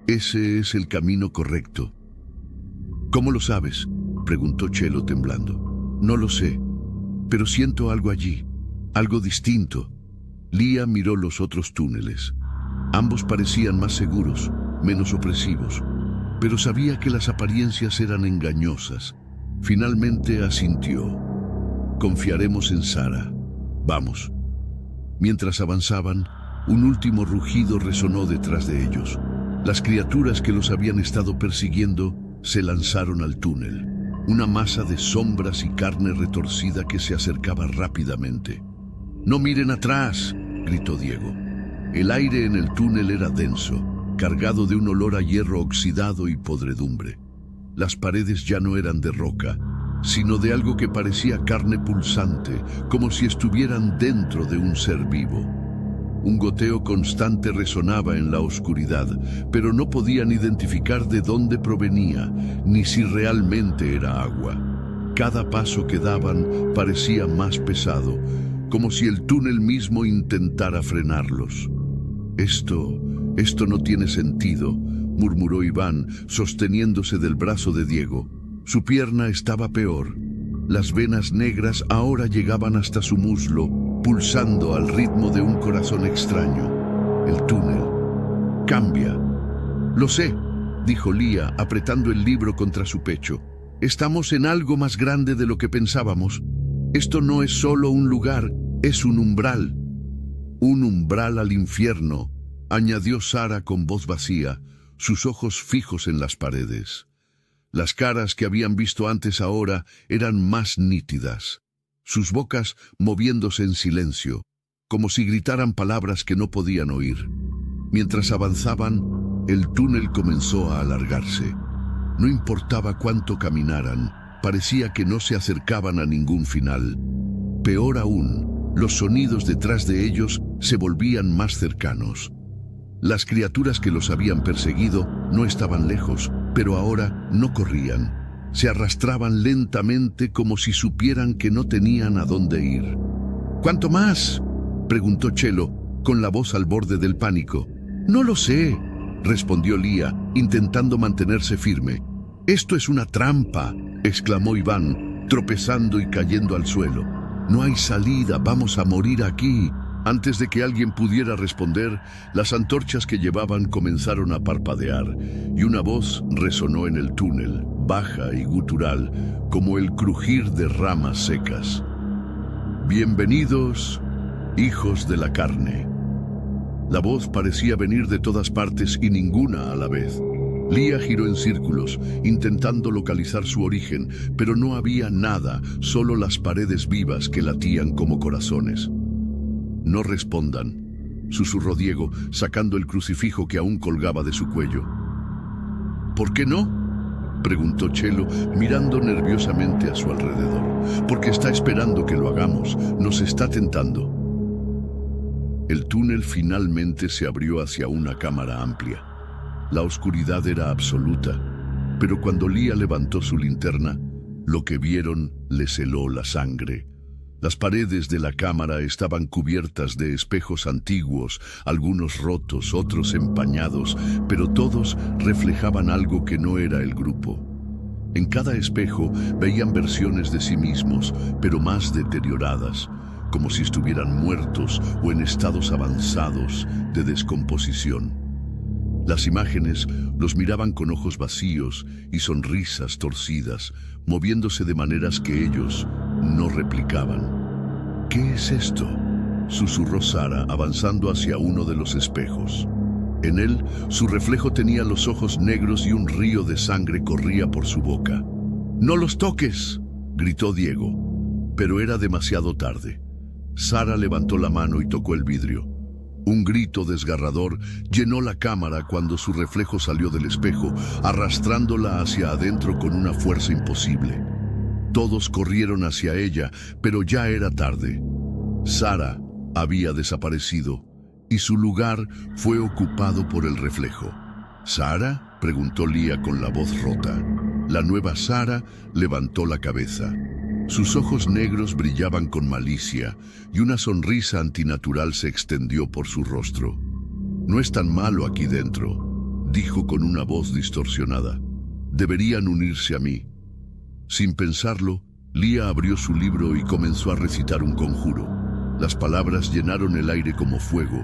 es el camino correcto». «¿Cómo lo sabes?», preguntó Chelo temblando. «No lo sé, pero siento algo allí, algo distinto». Lía miró los otros túneles. Ambos parecían más seguros, menos opresivos, pero sabía que las apariencias eran engañosas. Finalmente asintió. «Confiaremos en Sara. Vamos». Mientras avanzaban, un último rugido resonó detrás de ellos. Las criaturas que los habían estado persiguiendo se lanzaron al túnel, una masa de sombras y carne retorcida que se acercaba rápidamente. «¡No miren atrás!», gritó Diego. El aire en el túnel era denso, cargado de un olor a hierro oxidado y podredumbre. Las paredes ya no eran de roca, sino de algo que parecía carne pulsante, como si estuvieran dentro de un ser vivo. Un goteo constante resonaba en la oscuridad, pero no podían identificar de dónde provenía, ni si realmente era agua. Cada paso que daban parecía más pesado, como si el túnel mismo intentara frenarlos. Esto no tiene sentido», murmuró Iván, sosteniéndose del brazo de Diego. Su pierna estaba peor. Las venas negras ahora llegaban hasta su muslo, pulsando al ritmo de un corazón extraño. El túnel cambia. «Lo sé», dijo Lía, apretando el libro contra su pecho. «Estamos en algo más grande de lo que pensábamos. Esto no es solo un lugar, es un umbral». «Un umbral al infierno», añadió Sara con voz vacía, sus ojos fijos en las paredes. Las caras que habían visto antes ahora eran más nítidas, sus bocas moviéndose en silencio, como si gritaran palabras que no podían oír. Mientras avanzaban, el túnel comenzó a alargarse. No importaba cuánto caminaran, parecía que no se acercaban a ningún final. Peor aún, los sonidos detrás de ellos se volvían más cercanos. Las criaturas que los habían perseguido no estaban lejos, pero ahora no corrían. Se arrastraban lentamente como si supieran que no tenían a dónde ir. ¿Cuánto más?, preguntó Chelo, con la voz al borde del pánico. No lo sé, respondió Lía, intentando mantenerse firme. Esto es una trampa, exclamó Iván, tropezando y cayendo al suelo. No hay salida, vamos a morir aquí. Antes de que alguien pudiera responder, las antorchas que llevaban comenzaron a parpadear y una voz resonó en el túnel, baja y gutural, como el crujir de ramas secas. Bienvenidos, hijos de la carne. La voz parecía venir de todas partes y ninguna a la vez. Lía giró en círculos, intentando localizar su origen, pero no había nada, solo las paredes vivas que latían como corazones. No respondan, susurró Diego, sacando el crucifijo que aún colgaba de su cuello. ¿Por qué no?, preguntó Chelo, mirando nerviosamente a su alrededor. Porque está esperando que lo hagamos, nos está tentando. El túnel finalmente se abrió hacia una cámara amplia. La oscuridad era absoluta, pero cuando Lía levantó su linterna, lo que vieron les heló la sangre. Las paredes de la cámara estaban cubiertas de espejos antiguos, algunos rotos, otros empañados, pero todos reflejaban algo que no era el grupo. En cada espejo veían versiones de sí mismos, pero más deterioradas, como si estuvieran muertos o en estados avanzados de descomposición. Las imágenes los miraban con ojos vacíos y sonrisas torcidas, moviéndose de maneras que ellos no replicaban. ¿Qué es esto?, susurró Sara, avanzando hacia uno de los espejos. En él, su reflejo tenía los ojos negros y un río de sangre corría por su boca. «¡No los toques!», gritó Diego, pero era demasiado tarde. Sara levantó la mano y tocó el vidrio. Un grito desgarrador llenó la cámara cuando su reflejo salió del espejo, arrastrándola hacia adentro con una fuerza imposible. Todos corrieron hacia ella, pero ya era tarde. Sara había desaparecido y su lugar fue ocupado por el reflejo. ¿Sara?, preguntó Lía con la voz rota. La nueva Sara levantó la cabeza. Sus ojos negros brillaban con malicia y una sonrisa antinatural se extendió por su rostro. «No es tan malo aquí dentro», dijo con una voz distorsionada. «Deberían unirse a mí». Sin pensarlo, Lía abrió su libro y comenzó a recitar un conjuro. Las palabras llenaron el aire como fuego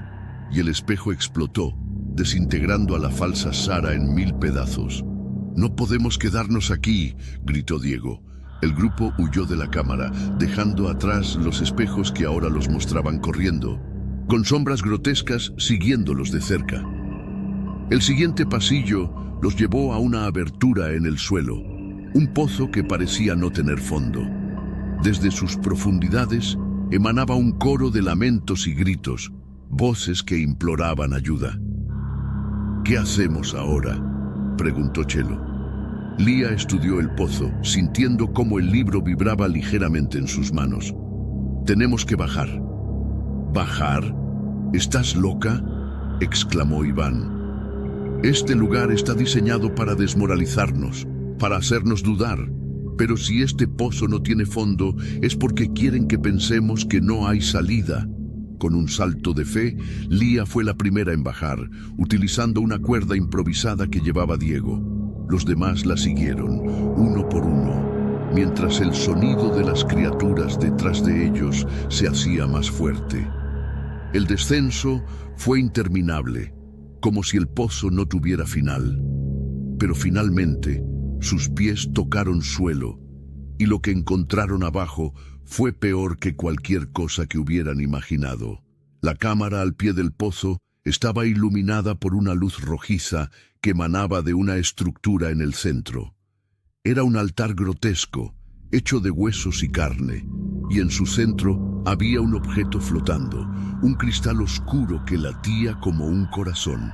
y el espejo explotó, desintegrando a la falsa Sara en 1000 pedazos. «No podemos quedarnos aquí», gritó Diego. El grupo huyó de la cámara, dejando atrás los espejos que ahora los mostraban corriendo, con sombras grotescas siguiéndolos de cerca. El siguiente pasillo los llevó a una abertura en el suelo, un pozo que parecía no tener fondo. Desde sus profundidades emanaba un coro de lamentos y gritos, voces que imploraban ayuda. «¿Qué hacemos ahora?», preguntó Chelo. Lía estudió el pozo, sintiendo cómo el libro vibraba ligeramente en sus manos. «Tenemos que bajar». «¿Bajar? ¿Estás loca?», exclamó Iván. «Este lugar está diseñado para desmoralizarnos, para hacernos dudar. Pero si este pozo no tiene fondo, es porque quieren que pensemos que no hay salida». Con un salto de fe, Lía fue la primera en bajar, utilizando una cuerda improvisada que llevaba Diego. Los demás la siguieron, uno por uno, mientras el sonido de las criaturas detrás de ellos se hacía más fuerte. El descenso fue interminable, como si el pozo no tuviera final. Pero finalmente, sus pies tocaron suelo, y lo que encontraron abajo fue peor que cualquier cosa que hubieran imaginado. La cámara al pie del pozo estaba iluminada por una luz rojiza que emanaba de una estructura en el centro. Era un altar grotesco, hecho de huesos y carne, y en su centro había un objeto flotando, un cristal oscuro que latía como un corazón.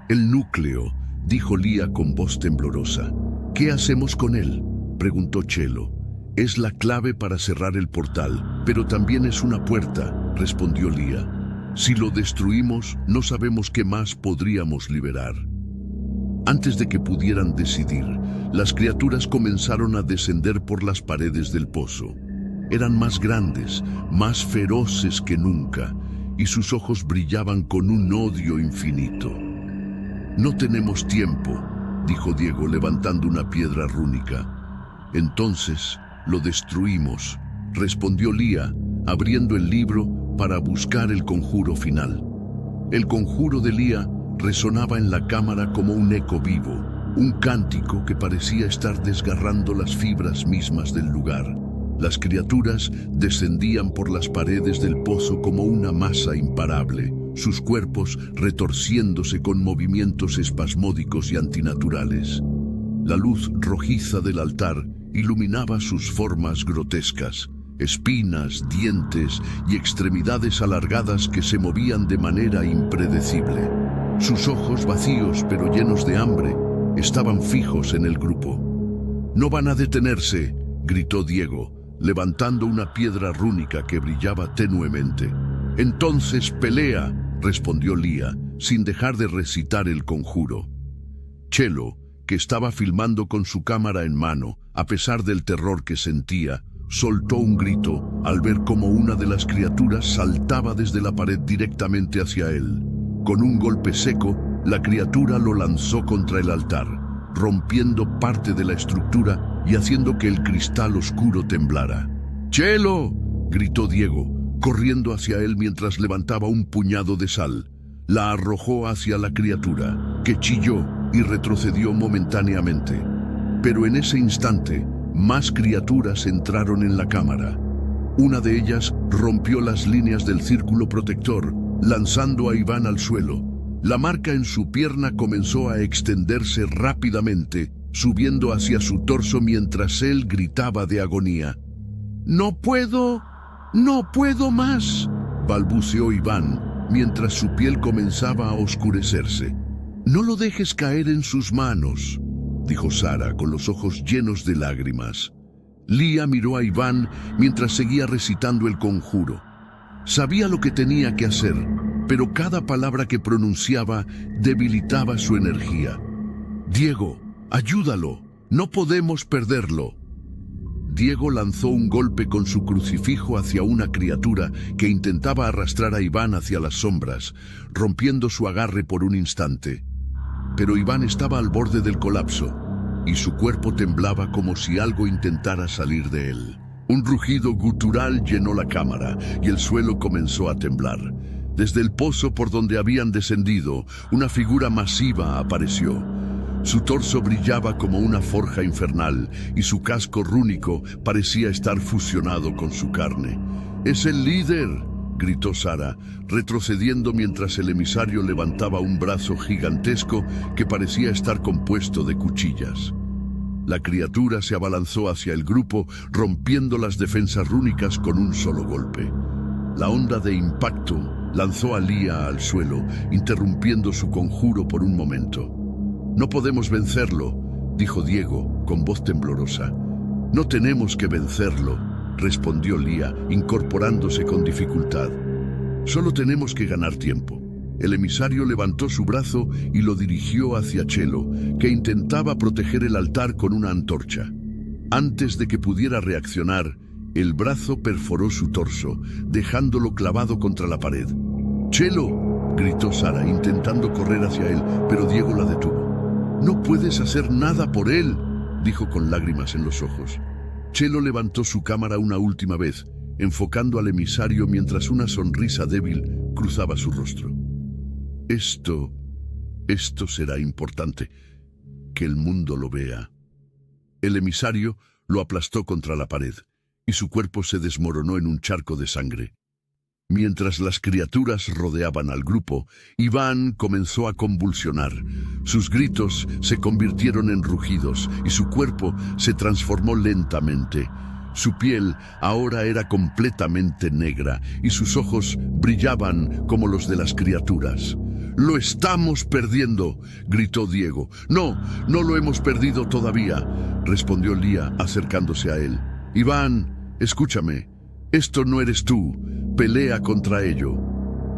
«El núcleo», dijo Lía con voz temblorosa. «¿Qué hacemos con él?», preguntó Chelo. «Es la clave para cerrar el portal, pero también es una puerta», respondió Lía. «Si lo destruimos, no sabemos qué más podríamos liberar». Antes de que pudieran decidir, las criaturas comenzaron a descender por las paredes del pozo. Eran más grandes, más feroces que nunca, y sus ojos brillaban con un odio infinito. «No tenemos tiempo», dijo Diego levantando una piedra rúnica. «Entonces lo destruimos», respondió Lía, abriendo el libro para buscar el conjuro final. El conjuro de Lía resonaba en la cámara como un eco vivo, un cántico que parecía estar desgarrando las fibras mismas del lugar. Las criaturas descendían por las paredes del pozo como una masa imparable, sus cuerpos retorciéndose con movimientos espasmódicos y antinaturales. La luz rojiza del altar iluminaba sus formas grotescas, espinas, dientes y extremidades alargadas que se movían de manera impredecible. Sus ojos vacíos pero llenos de hambre estaban fijos en el grupo. «No van a detenerse», gritó Diego, levantando una piedra rúnica que brillaba tenuemente. «Entonces pelea», respondió Lía, sin dejar de recitar el conjuro. Chelo, que estaba filmando con su cámara en mano, a pesar del terror que sentía, soltó un grito al ver cómo una de las criaturas saltaba desde la pared directamente hacia él. Con un golpe seco, la criatura lo lanzó contra el altar, rompiendo parte de la estructura y haciendo que el cristal oscuro temblara. «¡Chelo!», gritó Diego, corriendo hacia él mientras levantaba un puñado de sal. La arrojó hacia la criatura, que chilló y retrocedió momentáneamente. Pero en ese instante, más criaturas entraron en la cámara. Una de ellas rompió las líneas del círculo protector, lanzando a Iván al suelo. La marca en su pierna comenzó a extenderse rápidamente, subiendo hacia su torso mientras él gritaba de agonía. «¡No puedo! ¡No puedo más!», balbuceó Iván, mientras su piel comenzaba a oscurecerse. «No lo dejes caer en sus manos», dijo Sara con los ojos llenos de lágrimas. Lía miró a Iván mientras seguía recitando el conjuro. Sabía lo que tenía que hacer, pero cada palabra que pronunciaba debilitaba su energía. «Diego, ayúdalo, no podemos perderlo». Diego lanzó un golpe con su crucifijo hacia una criatura que intentaba arrastrar a Iván hacia las sombras, rompiendo su agarre por un instante. Pero Iván estaba al borde del colapso, y su cuerpo temblaba como si algo intentara salir de él. Un rugido gutural llenó la cámara, y el suelo comenzó a temblar. Desde el pozo por donde habían descendido, una figura masiva apareció. Su torso brillaba como una forja infernal, y su casco rúnico parecía estar fusionado con su carne. «¡Es el líder!», gritó Sara, retrocediendo mientras el emisario levantaba un brazo gigantesco que parecía estar compuesto de cuchillas. La criatura se abalanzó hacia el grupo, rompiendo las defensas rúnicas con un solo golpe. La onda de impacto lanzó a Lía al suelo, interrumpiendo su conjuro por un momento. «No podemos vencerlo», dijo Diego con voz temblorosa. «No tenemos que vencerlo», respondió Lía, incorporándose con dificultad. «Solo tenemos que ganar tiempo». El emisario levantó su brazo y lo dirigió hacia Chelo, que intentaba proteger el altar con una antorcha. Antes de que pudiera reaccionar, el brazo perforó su torso, dejándolo clavado contra la pared. «¡Chelo!», gritó Sara, intentando correr hacia él, pero Diego la detuvo. «No puedes hacer nada por él», dijo con lágrimas en los ojos. Chelo levantó su cámara una última vez, enfocando al emisario mientras una sonrisa débil cruzaba su rostro. Esto será importante, que el mundo lo vea». El emisario lo aplastó contra la pared, y su cuerpo se desmoronó en un charco de sangre. Mientras las criaturas rodeaban al grupo, Iván comenzó a convulsionar. Sus gritos se convirtieron en rugidos y su cuerpo se transformó lentamente. Su piel ahora era completamente negra y sus ojos brillaban como los de las criaturas. «¡Lo estamos perdiendo!», gritó Diego. «No, no lo hemos perdido todavía», respondió Lía acercándose a él. «Iván, escúchame. Esto no eres tú. Pelea contra ello».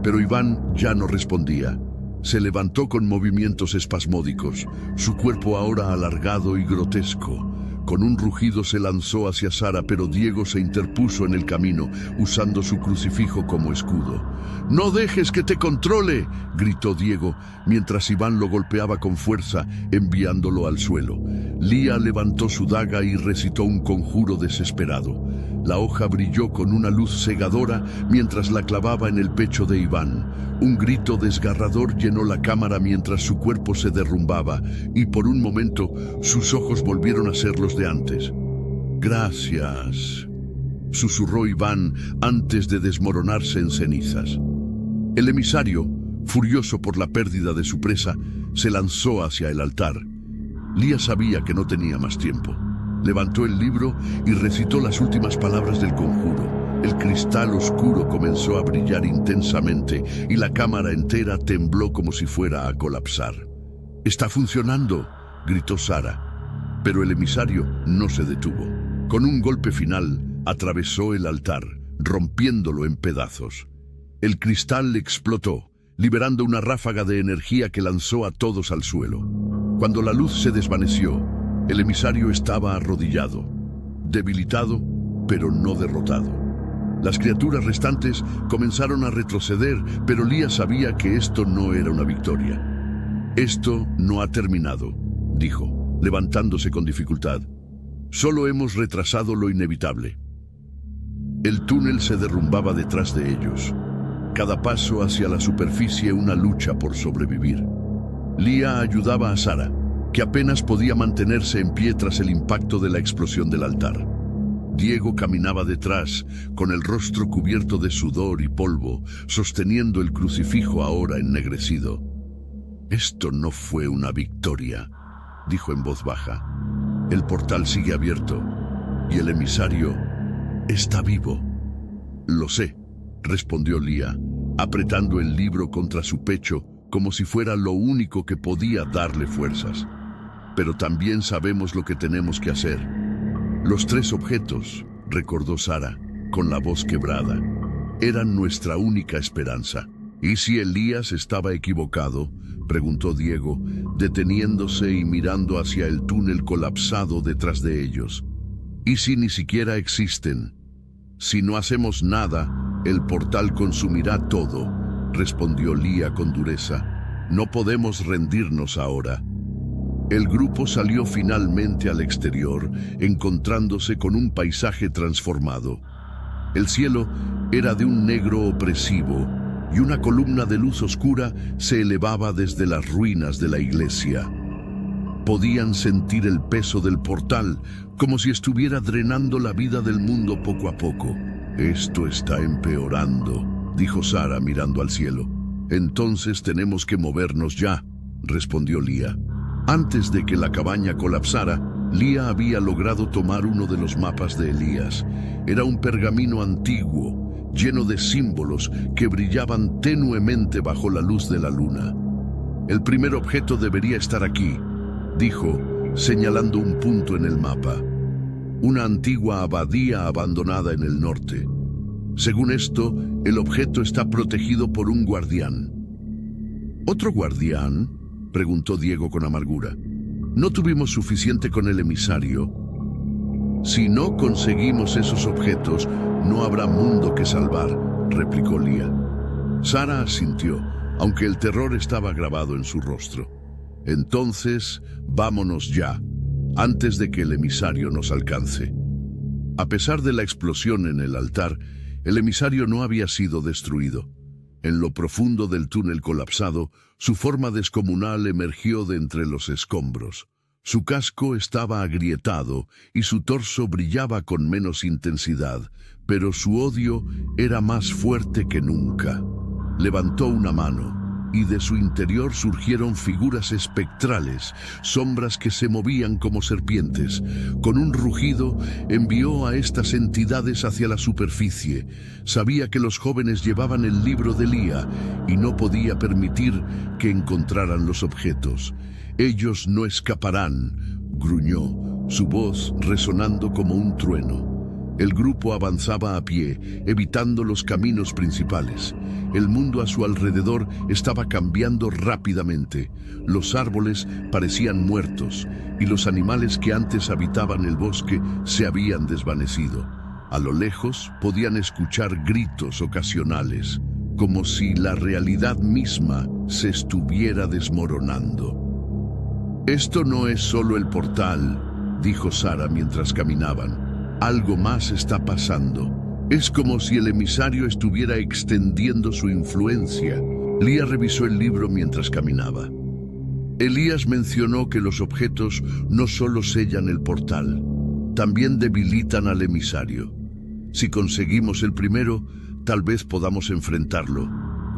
Pero Iván ya no respondía. Se levantó con movimientos espasmódicos, su cuerpo ahora alargado y grotesco. Con un rugido se lanzó hacia Sara, pero Diego se interpuso en el camino, usando su crucifijo como escudo. «¡No dejes que te controle!», gritó Diego, mientras Iván lo golpeaba con fuerza, enviándolo al suelo. Lía levantó su daga y recitó un conjuro desesperado. La hoja brilló con una luz cegadora mientras la clavaba en el pecho de Iván. Un grito desgarrador llenó la cámara mientras su cuerpo se derrumbaba, y por un momento sus ojos volvieron a ser los de antes. «Gracias», susurró Iván antes de desmoronarse en cenizas. El emisario, furioso por la pérdida de su presa, se lanzó hacia el altar. Lía sabía que no tenía más tiempo. Levantó el libro y recitó las últimas palabras del conjuro. El cristal oscuro comenzó a brillar intensamente y la cámara entera tembló como si fuera a colapsar. «¡Está funcionando!», gritó Sara. Pero el emisario no se detuvo. Con un golpe final, atravesó el altar, rompiéndolo en pedazos. El cristal explotó, liberando una ráfaga de energía que lanzó a todos al suelo. Cuando la luz se desvaneció, el emisario estaba arrodillado, debilitado, pero no derrotado. Las criaturas restantes comenzaron a retroceder, pero Lía sabía que esto no era una victoria. «Esto no ha terminado», dijo, levantándose con dificultad. «Solo hemos retrasado lo inevitable». El túnel se derrumbaba detrás de ellos. Cada paso hacia la superficie una lucha por sobrevivir. Lía ayudaba a Sara, que apenas podía mantenerse en pie tras el impacto de la explosión del altar. Diego caminaba detrás, con el rostro cubierto de sudor y polvo, sosteniendo el crucifijo ahora ennegrecido. «Esto no fue una victoria», dijo en voz baja. «El portal sigue abierto y el emisario está vivo». «Lo sé», respondió Lía, apretando el libro contra su pecho como si fuera lo único que podía darle fuerzas. «Pero también sabemos lo que tenemos que hacer». «Los 3 objetos», recordó Sara, con la voz quebrada, «eran nuestra única esperanza». «¿Y si Elías estaba equivocado?», preguntó Diego, deteniéndose y mirando hacia el túnel colapsado detrás de ellos. «¿Y si ni siquiera existen? Si no hacemos nada, el portal consumirá todo», respondió Lía con dureza. «No podemos rendirnos ahora». El grupo salió finalmente al exterior, encontrándose con un paisaje transformado. El cielo era de un negro opresivo y una columna de luz oscura se elevaba desde las ruinas de la iglesia. Podían sentir el peso del portal, como si estuviera drenando la vida del mundo poco a poco. «Esto está empeorando», dijo Sara mirando al cielo. «Entonces tenemos que movernos ya», respondió Lía. Antes de que la cabaña colapsara, Lía había logrado tomar uno de los mapas de Elías. Era un pergamino antiguo, lleno de símbolos que brillaban tenuemente bajo la luz de la luna. «El primer objeto debería estar aquí», dijo, señalando un punto en el mapa. «Una antigua abadía abandonada en el norte. Según esto, el objeto está protegido por un guardián». «¿Otro guardián?», preguntó Diego con amargura. «No tuvimos suficiente con el emisario. Si no conseguimos esos objetos, no habrá mundo que salvar», replicó Lía. Sara asintió, aunque el terror estaba grabado en su rostro. «Entonces, vámonos ya, antes de que el emisario nos alcance». A pesar de la explosión en el altar, el emisario no había sido destruido. En lo profundo del túnel colapsado, su forma descomunal emergió de entre los escombros. Su casco estaba agrietado y su torso brillaba con menos intensidad, pero su odio era más fuerte que nunca. Levantó una mano. y de su interior surgieron figuras espectrales, sombras que se movían como serpientes. Con un rugido, envió a estas entidades hacia la superficie. Sabía que los jóvenes llevaban el libro de Lía y no podía permitir que encontraran los objetos. «Ellos no escaparán», gruñó, su voz resonando como un trueno. El grupo avanzaba a pie, evitando los caminos principales. El mundo a su alrededor estaba cambiando rápidamente. Los árboles parecían muertos y los animales que antes habitaban el bosque se habían desvanecido. A lo lejos podían escuchar gritos ocasionales, como si la realidad misma se estuviera desmoronando. «Esto no es solo el portal», dijo Sara mientras caminaban. «Algo más está pasando. Es como si el emisario estuviera extendiendo su influencia». Lía revisó el libro mientras caminaba. Elías mencionó que los objetos no solo sellan el portal, también debilitan al emisario. Si conseguimos el primero, tal vez podamos enfrentarlo,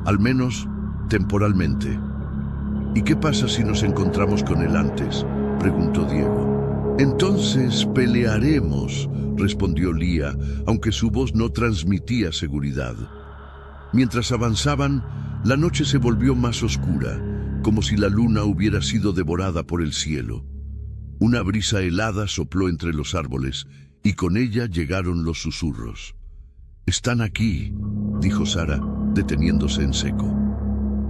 al menos temporalmente. «¿Y qué pasa si nos encontramos con él antes?», preguntó Diego. «Entonces pelearemos», respondió Lía, aunque su voz no transmitía seguridad. Mientras avanzaban, la noche se volvió más oscura, como si la luna hubiera sido devorada por el cielo. Una brisa helada sopló entre los árboles, y con ella llegaron los susurros. «Están aquí», dijo Sara, deteniéndose en seco.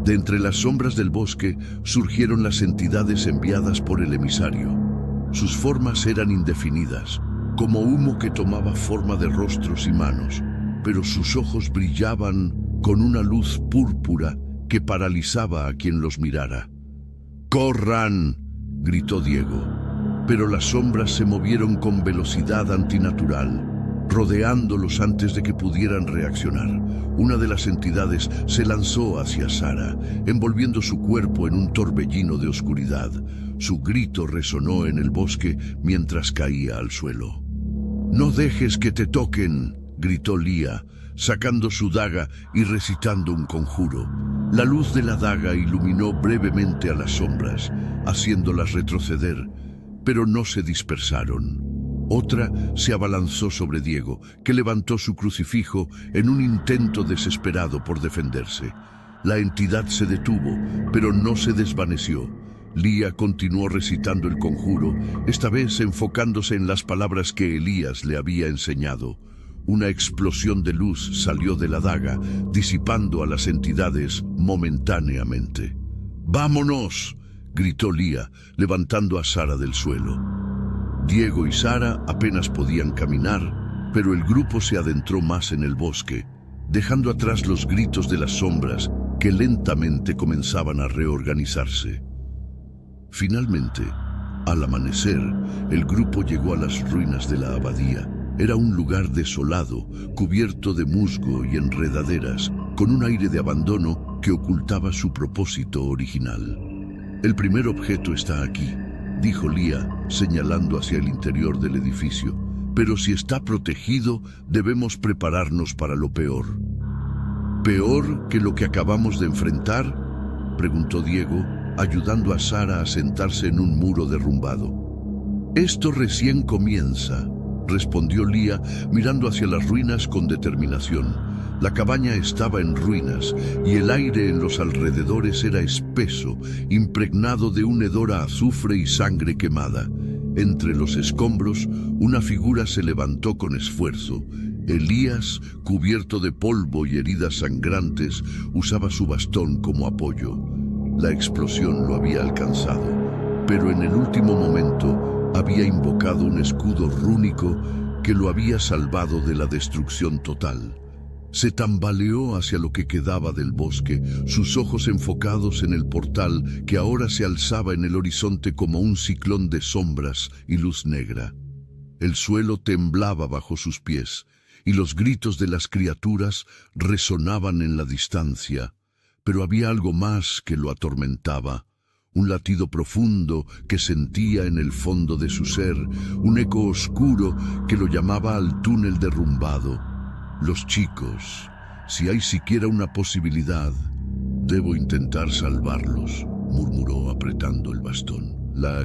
De entre las sombras del bosque surgieron las entidades enviadas por el emisario. Sus formas eran indefinidas, como humo que tomaba forma de rostros y manos, pero sus ojos brillaban con una luz púrpura que paralizaba a quien los mirara. «¡Corran!», gritó Diego, pero las sombras se movieron con velocidad antinatural, rodeándolos antes de que pudieran reaccionar. Una de las entidades se lanzó hacia Sara, envolviendo su cuerpo en un torbellino de oscuridad. Su grito resonó en el bosque mientras caía al suelo. «No dejes que te toquen», gritó Lía, sacando su daga y recitando un conjuro. La luz de la daga iluminó brevemente a las sombras, haciéndolas retroceder, pero no se dispersaron. Otra se abalanzó sobre Diego, que levantó su crucifijo en un intento desesperado por defenderse. La entidad se detuvo, pero no se desvaneció. Lía continuó recitando el conjuro, esta vez enfocándose en las palabras que Elías le había enseñado. Una explosión de luz salió de la daga, disipando a las entidades momentáneamente. «¡Vámonos!», gritó Lía, levantando a Sara del suelo. Diego y Sara apenas podían caminar, pero el grupo se adentró más en el bosque, dejando atrás los gritos de las sombras que lentamente comenzaban a reorganizarse. Finalmente, al amanecer, el grupo llegó a las ruinas de la abadía. Era un lugar desolado, cubierto de musgo y enredaderas, con un aire de abandono que ocultaba su propósito original. «El primer objeto está aquí», dijo Lía, señalando hacia el interior del edificio. «Pero si está protegido, debemos prepararnos para lo peor». «¿Peor que lo que acabamos de enfrentar?», preguntó Diego, ayudando a Sara a sentarse en un muro derrumbado. «Esto recién comienza», respondió Lía, mirando hacia las ruinas con determinación. La cabaña estaba en ruinas y el aire en los alrededores era espeso, impregnado de un hedor a azufre y sangre quemada. Entre los escombros, una figura se levantó con esfuerzo. Elías, cubierto de polvo y heridas sangrantes, usaba su bastón como apoyo. La explosión lo había alcanzado, pero en el último momento había invocado un escudo rúnico que lo había salvado de la destrucción total. Se tambaleó hacia lo que quedaba del bosque, sus ojos enfocados en el portal que ahora se alzaba en el horizonte como un ciclón de sombras y luz negra. El suelo temblaba bajo sus pies y los gritos de las criaturas resonaban en la distancia, pero había algo más que lo atormentaba. Un latido profundo que sentía en el fondo de su ser, un eco oscuro que lo llamaba al túnel derrumbado. Los chicos, si hay siquiera una posibilidad, Debo intentar salvarlos, murmuró apretando el bastón.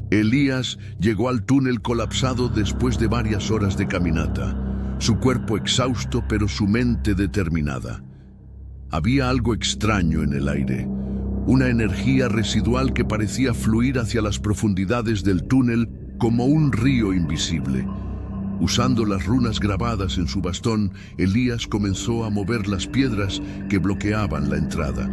Elías llegó al túnel colapsado después de varias horas de caminata, su cuerpo exhausto pero su mente determinada. Había algo extraño en el aire, una energía residual que parecía fluir hacia las profundidades del túnel como un río invisible. Usando las runas grabadas en su bastón, Elías comenzó a mover las piedras que bloqueaban la entrada.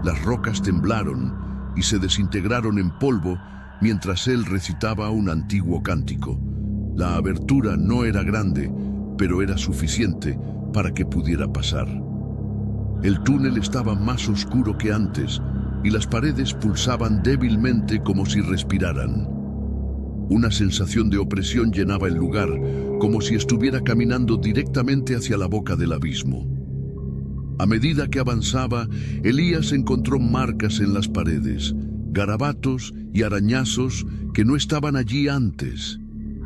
Las rocas temblaron y se desintegraron en polvo mientras él recitaba un antiguo cántico. La abertura no era grande, pero era suficiente para que pudiera pasar. El túnel estaba más oscuro que antes y las paredes pulsaban débilmente como si respiraran. Una sensación de opresión llenaba el lugar, como si estuviera caminando directamente hacia la boca del abismo. A medida que avanzaba, Elías encontró marcas en las paredes, garabatos y arañazos que no estaban allí antes.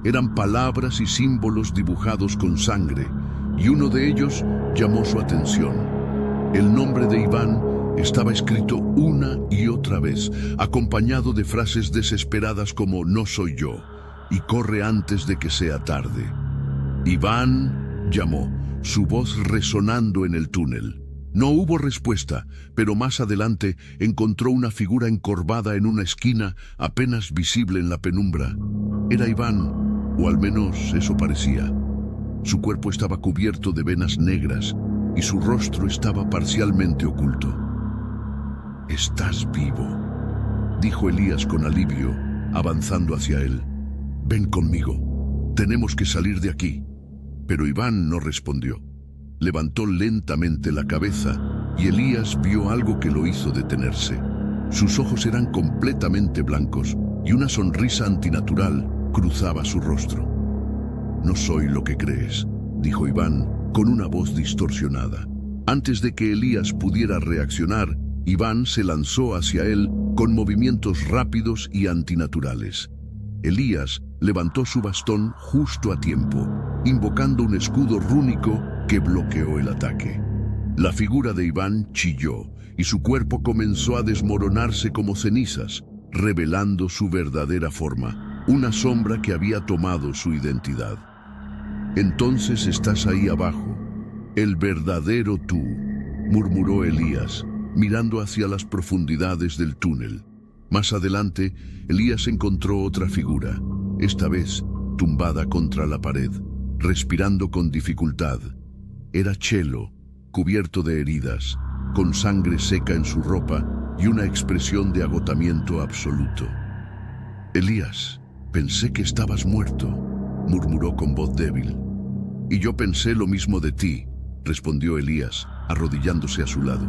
Eran palabras y símbolos dibujados con sangre, y uno de ellos llamó su atención. El nombre de Iván estaba escrito una y otra vez, acompañado de frases desesperadas como "no soy yo" y "corre antes de que sea tarde". Iván llamó, su voz resonando en el túnel. No hubo respuesta, pero más adelante encontró una figura encorvada en una esquina apenas visible en la penumbra. Era Iván, o al menos eso parecía. Su cuerpo estaba cubierto de venas negras y su rostro estaba parcialmente oculto. «Estás vivo», dijo Elías con alivio, avanzando hacia él. «Ven conmigo, tenemos que salir de aquí». Pero Iván no respondió. Levantó lentamente la cabeza y Elías vio algo que lo hizo detenerse. Sus ojos eran completamente blancos y una sonrisa antinatural cruzaba su rostro. «No soy lo que crees», dijo Iván con una voz distorsionada. Antes de que Elías pudiera reaccionar, Iván se lanzó hacia él con movimientos rápidos y antinaturales. Elías levantó su bastón justo a tiempo, invocando un escudo rúnico que bloqueó el ataque. La figura de Iván chilló y su cuerpo comenzó a desmoronarse como cenizas, revelando su verdadera forma, una sombra que había tomado su identidad. «Entonces estás ahí abajo, el verdadero tú», murmuró Elías, mirando hacia las profundidades del túnel. Más adelante, Elías encontró otra figura, esta vez tumbada contra la pared, respirando con dificultad. Era Chelo, cubierto de heridas, con sangre seca en su ropa y una expresión de agotamiento absoluto. «Elías, pensé que estabas muerto», murmuró con voz débil. «Y yo pensé lo mismo de ti», respondió Elías, arrodillándose a su lado.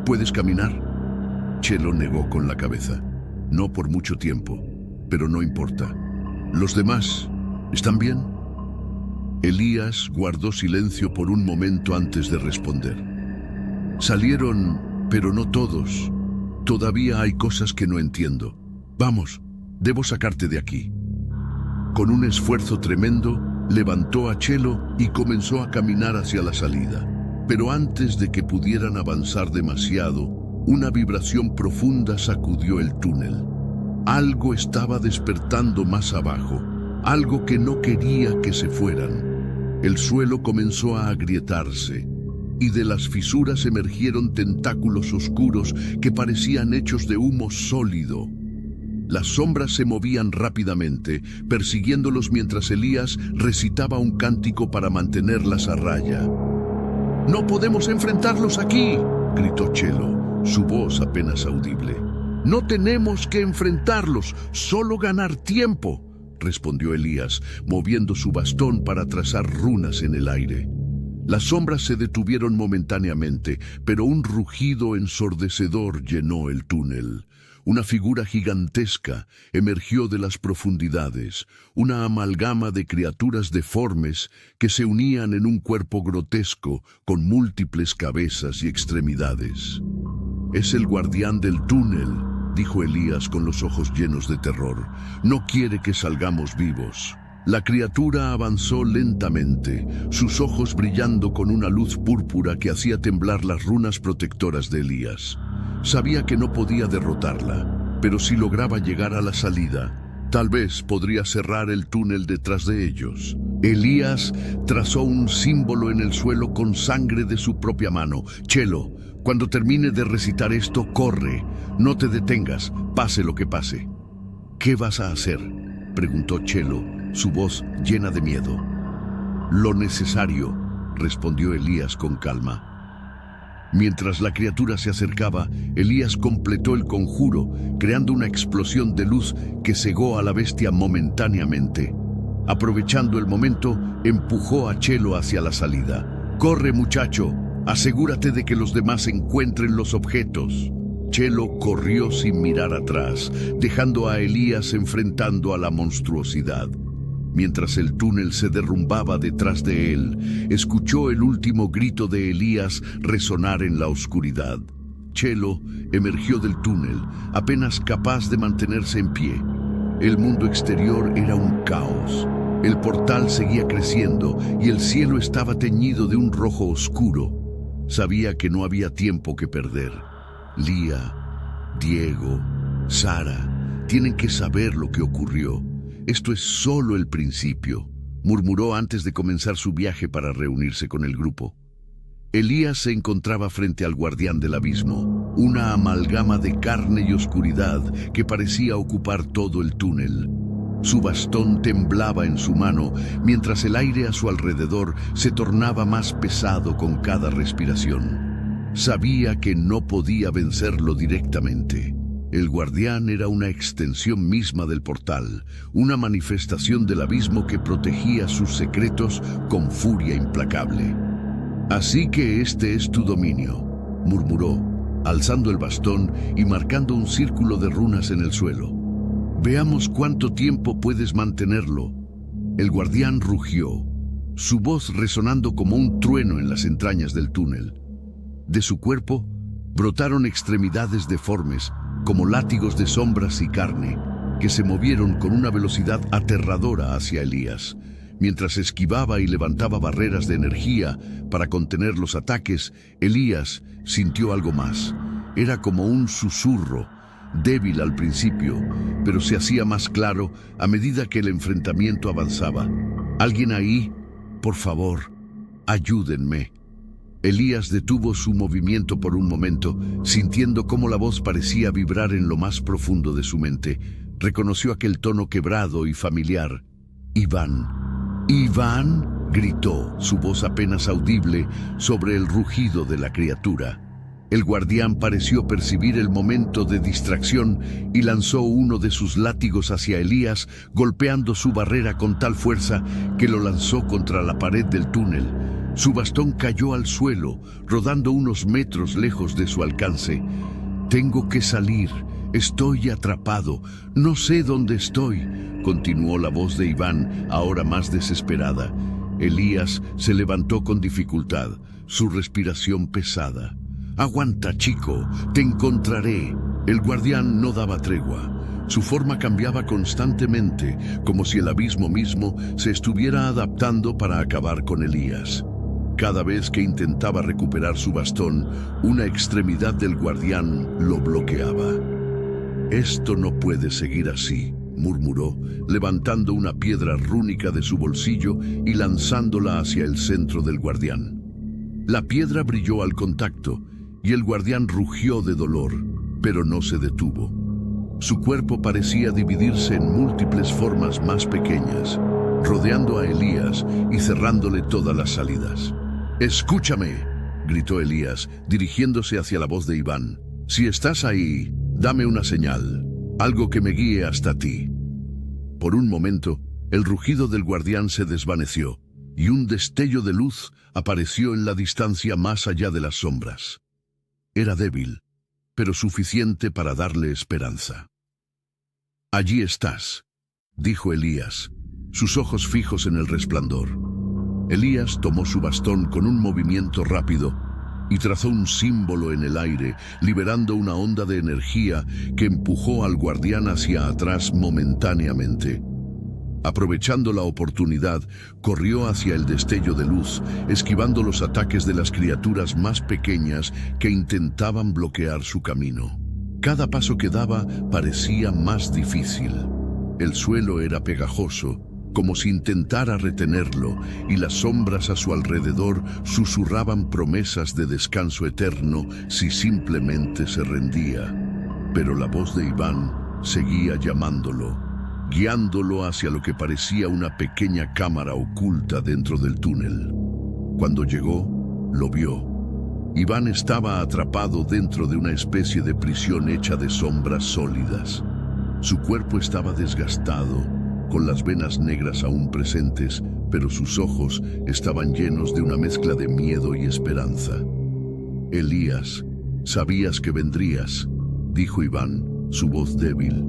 «¿Puedes caminar?» Chelo negó con la cabeza. «No por mucho tiempo, pero no importa. ¿Los demás están bien?» Elías guardó silencio por un momento antes de responder. «Salieron, pero no todos. Todavía hay cosas que no entiendo. Vamos, debo sacarte de aquí». Con un esfuerzo tremendo, levantó a Chelo y comenzó a caminar hacia la salida. Pero antes de que pudieran avanzar demasiado, una vibración profunda sacudió el túnel. Algo estaba despertando más abajo, algo que no quería que se fueran. El suelo comenzó a agrietarse, y de las fisuras emergieron tentáculos oscuros que parecían hechos de humo sólido. Las sombras se movían rápidamente, persiguiéndolos mientras Elías recitaba un cántico para mantenerlas a raya. «¡No podemos enfrentarlos aquí!», gritó Chelo, su voz apenas audible. «No tenemos que enfrentarlos, solo ganar tiempo», respondió Elías, moviendo su bastón para trazar runas en el aire. Las sombras se detuvieron momentáneamente, pero un rugido ensordecedor llenó el túnel. Una figura gigantesca emergió de las profundidades, una amalgama de criaturas deformes que se unían en un cuerpo grotesco con múltiples cabezas y extremidades. «Es el guardián del túnel», dijo Elías con los ojos llenos de terror. «No quiere que salgamos vivos». La criatura avanzó lentamente, sus ojos brillando con una luz púrpura que hacía temblar las runas protectoras de Elías. Sabía que no podía derrotarla, pero si lograba llegar a la salida, tal vez podría cerrar el túnel detrás de ellos. Elías trazó un símbolo en el suelo con sangre de su propia mano. Chelo, cuando termine de recitar esto, corre. No te detengas, pase lo que pase. ¿Qué vas a hacer?, preguntó Chelo, su voz llena de miedo. Lo necesario, respondió Elías con calma. Mientras la criatura se acercaba, Elías completó el conjuro, creando una explosión de luz que cegó a la bestia momentáneamente. Aprovechando el momento, empujó a Chelo hacia la salida. «¡Corre, muchacho! Asegúrate de que los demás encuentren los objetos». Chelo corrió sin mirar atrás, dejando a Elías enfrentando a la monstruosidad. Mientras el túnel se derrumbaba detrás de él, escuchó el último grito de Elías resonar en la oscuridad. Chelo emergió del túnel, apenas capaz de mantenerse en pie. El mundo exterior era un caos. El portal seguía creciendo y el cielo estaba teñido de un rojo oscuro. Sabía que no había tiempo que perder. Lía, Diego, Sara, tienen que saber lo que ocurrió. Esto es solo el principio, murmuró antes de comenzar su viaje para reunirse con el grupo. Elías se encontraba frente al guardián del abismo, una amalgama de carne y oscuridad que parecía ocupar todo el túnel. Su bastón temblaba en su mano, mientras el aire a su alrededor se tornaba más pesado con cada respiración. Sabía que no podía vencerlo directamente. El guardián era una extensión misma del portal, una manifestación del abismo que protegía sus secretos con furia implacable. «Así que este es tu dominio», murmuró, alzando el bastón y marcando un círculo de runas en el suelo. «Veamos cuánto tiempo puedes mantenerlo». El guardián rugió, su voz resonando como un trueno en las entrañas del túnel. De su cuerpo brotaron extremidades deformes, como látigos de sombras y carne, que se movieron con una velocidad aterradora hacia Elías. Mientras esquivaba y levantaba barreras de energía para contener los ataques, Elías sintió algo más. Era como un susurro, débil al principio, pero se hacía más claro a medida que el enfrentamiento avanzaba. «¿Alguien ahí? Por favor, ayúdenme». Elías detuvo su movimiento por un momento, sintiendo cómo la voz parecía vibrar en lo más profundo de su mente. Reconoció aquel tono quebrado y familiar. «Iván». «¿Iván?», gritó, su voz apenas audible sobre el rugido de la criatura. El guardián pareció percibir el momento de distracción y lanzó uno de sus látigos hacia Elías, golpeando su barrera con tal fuerza que lo lanzó contra la pared del túnel. Su bastón cayó al suelo, rodando unos metros lejos de su alcance. «Tengo que salir. Estoy atrapado. No sé dónde estoy», continuó la voz de Iván, ahora más desesperada. Elías se levantó con dificultad, su respiración pesada. «Aguanta, chico. Te encontraré». El guardián no daba tregua. Su forma cambiaba constantemente, como si el abismo mismo se estuviera adaptando para acabar con Elías. Cada vez que intentaba recuperar su bastón, una extremidad del guardián lo bloqueaba. «Esto no puede seguir así», murmuró, levantando una piedra rúnica de su bolsillo y lanzándola hacia el centro del guardián. La piedra brilló al contacto y el guardián rugió de dolor, pero no se detuvo. Su cuerpo parecía dividirse en múltiples formas más pequeñas, rodeando a Elías y cerrándole todas las salidas. «Escúchame», gritó Elías, dirigiéndose hacia la voz de Iván. «Si estás ahí, dame una señal, algo que me guíe hasta ti». Por un momento, el rugido del guardián se desvaneció y un destello de luz apareció en la distancia más allá de las sombras. Era débil, pero suficiente para darle esperanza. «Allí estás», dijo Elías, sus ojos fijos en el resplandor. Elías tomó su bastón con un movimiento rápido y trazó un símbolo en el aire, liberando una onda de energía que empujó al guardián hacia atrás momentáneamente. Aprovechando la oportunidad, corrió hacia el destello de luz, esquivando los ataques de las criaturas más pequeñas que intentaban bloquear su camino. Cada paso que daba parecía más difícil. El suelo era pegajoso, como si intentara retenerlo, y las sombras a su alrededor susurraban promesas de descanso eterno si simplemente se rendía. Pero la voz de Iván seguía llamándolo, guiándolo hacia lo que parecía una pequeña cámara oculta dentro del túnel. Cuando llegó, lo vio. Iván estaba atrapado dentro de una especie de prisión hecha de sombras sólidas. Su cuerpo estaba desgastado, con las venas negras aún presentes, pero sus ojos estaban llenos de una mezcla de miedo y esperanza. «Elías, sabías que vendrías», dijo Iván, su voz débil.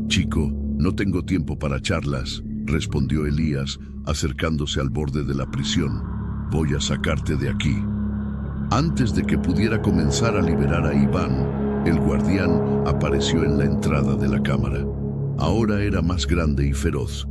«Chico, no tengo tiempo para charlas», respondió Elías, acercándose al borde de la prisión. «Voy a sacarte de aquí». Antes de que pudiera comenzar a liberar a Iván, el guardián apareció en la entrada de la cámara. Ahora era más grande y feroz,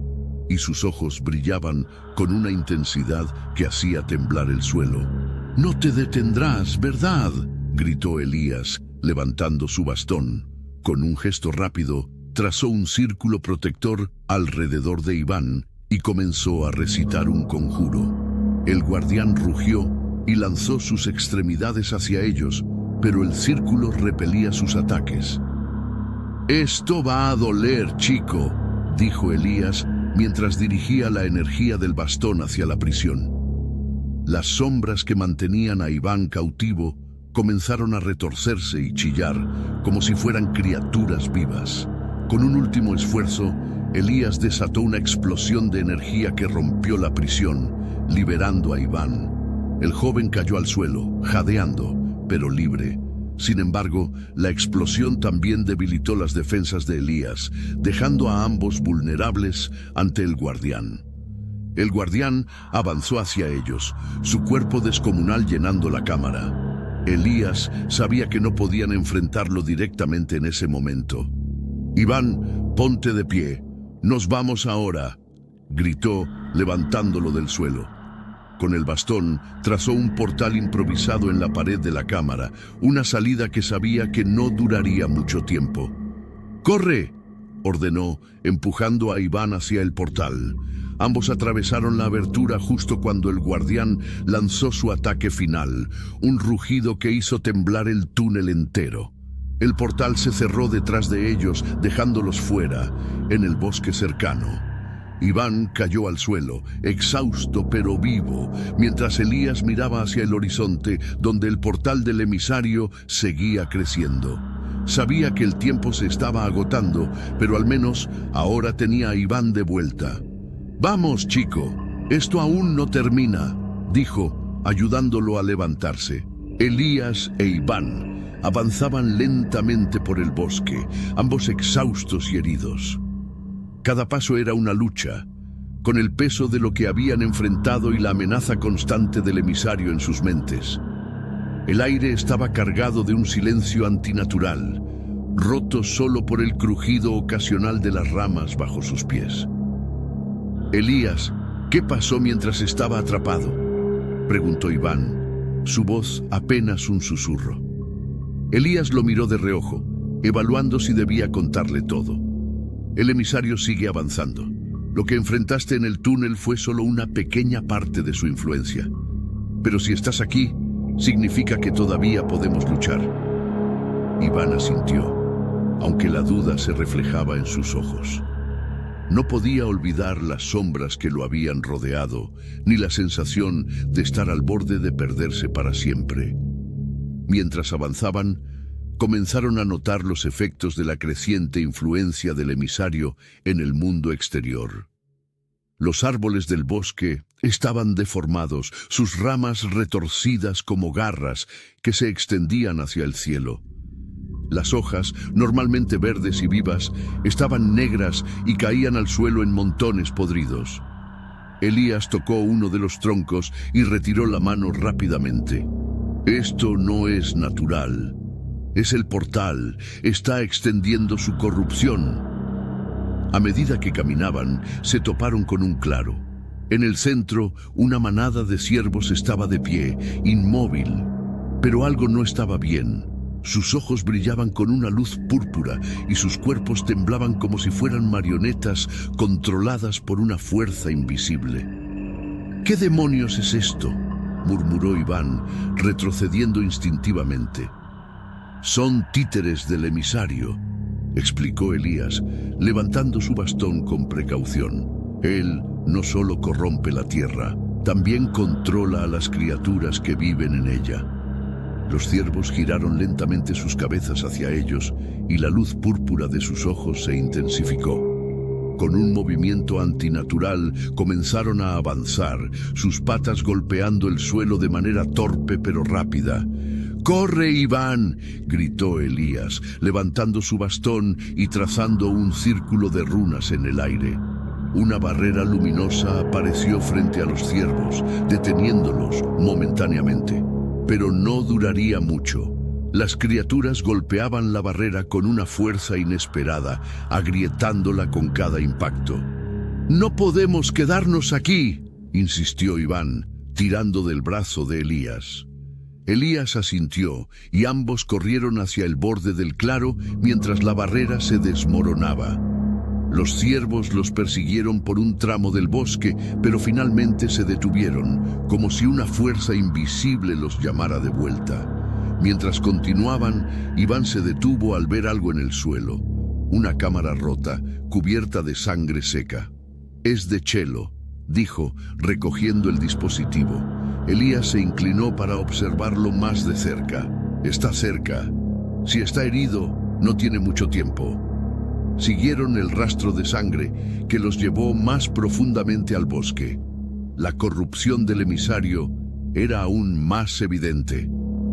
y sus ojos brillaban con una intensidad que hacía temblar el suelo. «No te detendrás, ¿verdad?», gritó Elías, levantando su bastón. Con un gesto rápido, trazó un círculo protector alrededor de Iván y comenzó a recitar un conjuro. El guardián rugió y lanzó sus extremidades hacia ellos, pero el círculo repelía sus ataques. «Esto va a doler, chico», dijo Elías mientras dirigía la energía del bastón hacia la prisión. Las sombras que mantenían a Iván cautivo comenzaron a retorcerse y chillar como si fueran criaturas vivas. Con un último esfuerzo, Elías desató una explosión de energía que rompió la prisión, liberando a Iván. El joven cayó al suelo, jadeando, pero libre. Sin embargo, la explosión también debilitó las defensas de Elías, dejando a ambos vulnerables ante el guardián. El guardián avanzó hacia ellos, su cuerpo descomunal llenando la cámara. Elías sabía que no podían enfrentarlo directamente en ese momento. «Iván, ponte de pie. Nos vamos ahora», gritó, levantándolo del suelo. Con el bastón, trazó un portal improvisado en la pared de la cámara, una salida que sabía que no duraría mucho tiempo. «¡Corre!», ordenó, empujando a Iván hacia el portal. Ambos atravesaron la abertura justo cuando el guardián lanzó su ataque final, un rugido que hizo temblar el túnel entero. El portal se cerró detrás de ellos, dejándolos fuera, en el bosque cercano. Iván cayó al suelo, exhausto pero vivo, mientras Elías miraba hacia el horizonte, donde el portal del emisario seguía creciendo. Sabía que el tiempo se estaba agotando, pero al menos ahora tenía a Iván de vuelta. «Vamos, chico, esto aún no termina», dijo, ayudándolo a levantarse. Elías e Iván avanzaban lentamente por el bosque, ambos exhaustos y heridos. Cada paso era una lucha, con el peso de lo que habían enfrentado y la amenaza constante del emisario en sus mentes. El aire estaba cargado de un silencio antinatural, roto solo por el crujido ocasional de las ramas bajo sus pies. «Elías, ¿qué pasó mientras estaba atrapado?», preguntó Iván, su voz apenas un susurro. Elías lo miró de reojo, evaluando si debía contarle todo. «El emisario sigue avanzando. Lo que enfrentaste en el túnel fue solo una pequeña parte de su influencia. Pero si estás aquí, significa que todavía podemos luchar». Iván asintió, aunque la duda se reflejaba en sus ojos. No podía olvidar las sombras que lo habían rodeado, ni la sensación de estar al borde de perderse para siempre. Mientras avanzaban, comenzaron a notar los efectos de la creciente influencia del emisario en el mundo exterior. Los árboles del bosque estaban deformados, sus ramas retorcidas como garras que se extendían hacia el cielo. Las hojas, normalmente verdes y vivas, estaban negras y caían al suelo en montones podridos. Elías tocó uno de los troncos y retiró la mano rápidamente. «Esto no es natural. Es el portal. Está extendiendo su corrupción». A medida que caminaban, se toparon con un claro. En el centro, una manada de ciervos estaba de pie, inmóvil. Pero algo no estaba bien. Sus ojos brillaban con una luz púrpura y sus cuerpos temblaban como si fueran marionetas controladas por una fuerza invisible. «¿Qué demonios es esto?», murmuró Iván, retrocediendo instintivamente. «Son títeres del emisario», explicó Elías, levantando su bastón con precaución. «Él no solo corrompe la tierra, también controla a las criaturas que viven en ella». Los ciervos giraron lentamente sus cabezas hacia ellos y la luz púrpura de sus ojos se intensificó. Con un movimiento antinatural comenzaron a avanzar, sus patas golpeando el suelo de manera torpe pero rápida. «¡Corre, Iván!», gritó Elías, levantando su bastón y trazando un círculo de runas en el aire. Una barrera luminosa apareció frente a los ciervos, deteniéndolos momentáneamente. Pero no duraría mucho. Las criaturas golpeaban la barrera con una fuerza inesperada, agrietándola con cada impacto. «¡No podemos quedarnos aquí!», insistió Iván, tirando del brazo de Elías. Elías asintió y ambos corrieron hacia el borde del claro mientras la barrera se desmoronaba. Los ciervos los persiguieron por un tramo del bosque, pero finalmente se detuvieron, como si una fuerza invisible los llamara de vuelta. Mientras continuaban, Iván se detuvo al ver algo en el suelo. Una cámara rota, cubierta de sangre seca. «Es de Chelo», dijo, recogiendo el dispositivo. Elías se inclinó para observarlo más de cerca. «Está cerca. Si está herido, no tiene mucho tiempo». Siguieron el rastro de sangre que los llevó más profundamente al bosque. La corrupción del emisario era aún más evidente.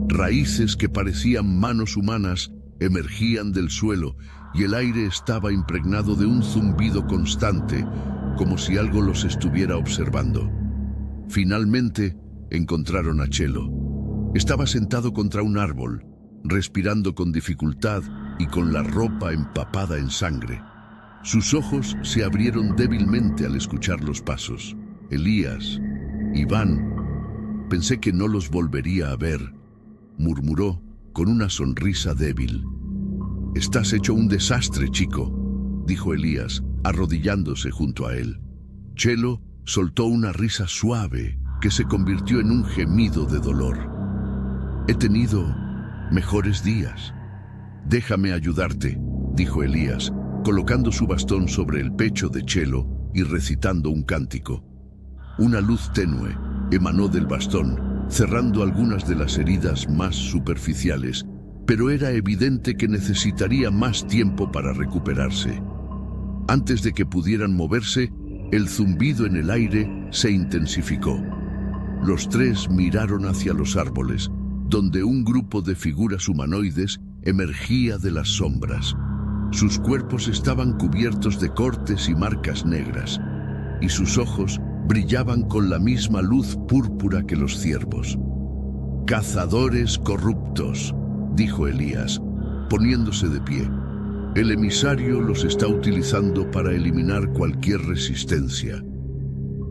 Raíces que parecían manos humanas emergían del suelo y el aire estaba impregnado de un zumbido constante, como si algo los estuviera observando. Finalmente encontraron a Chelo. Estaba sentado contra un árbol, respirando con dificultad y con la ropa empapada en sangre. Sus ojos se abrieron débilmente al escuchar los pasos. «Elías, Iván, pensé que no los volvería a ver», murmuró con una sonrisa débil. «Estás hecho un desastre, chico», dijo Elías, arrodillándose junto a él. Chelo soltó una risa suave que se convirtió en un gemido de dolor. «He tenido mejores días. Déjame ayudarte», dijo Elías, colocando su bastón sobre el pecho de Chelo y recitando un cántico. Una luz tenue emanó del bastón, cerrando algunas de las heridas más superficiales, pero era evidente que necesitaría más tiempo para recuperarse. Antes de que pudieran moverse, el zumbido en el aire se intensificó. Los tres miraron hacia los árboles, donde un grupo de figuras humanoides emergía de las sombras. Sus cuerpos estaban cubiertos de cortes y marcas negras, y sus ojos brillaban con la misma luz púrpura que los ciervos. «Cazadores corruptos», dijo Elías, poniéndose de pie. «El emisario los está utilizando para eliminar cualquier resistencia».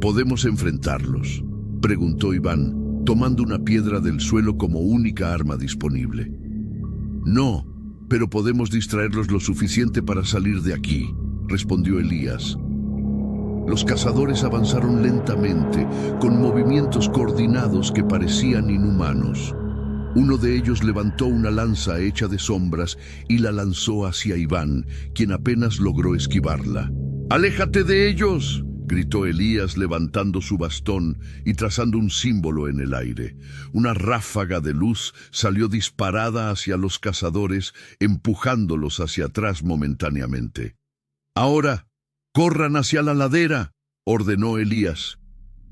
«¿Podemos enfrentarlos?», preguntó Iván, tomando una piedra del suelo como única arma disponible. «No, pero podemos distraerlos lo suficiente para salir de aquí», respondió Elías. Los cazadores avanzaron lentamente, con movimientos coordinados que parecían inhumanos. Uno de ellos levantó una lanza hecha de sombras y la lanzó hacia Iván, quien apenas logró esquivarla. «¡Aléjate de ellos!», gritó Elías levantando su bastón y trazando un símbolo en el aire. Una ráfaga de luz salió disparada hacia los cazadores, empujándolos hacia atrás momentáneamente. «Ahora, corran hacia la ladera», ordenó Elías.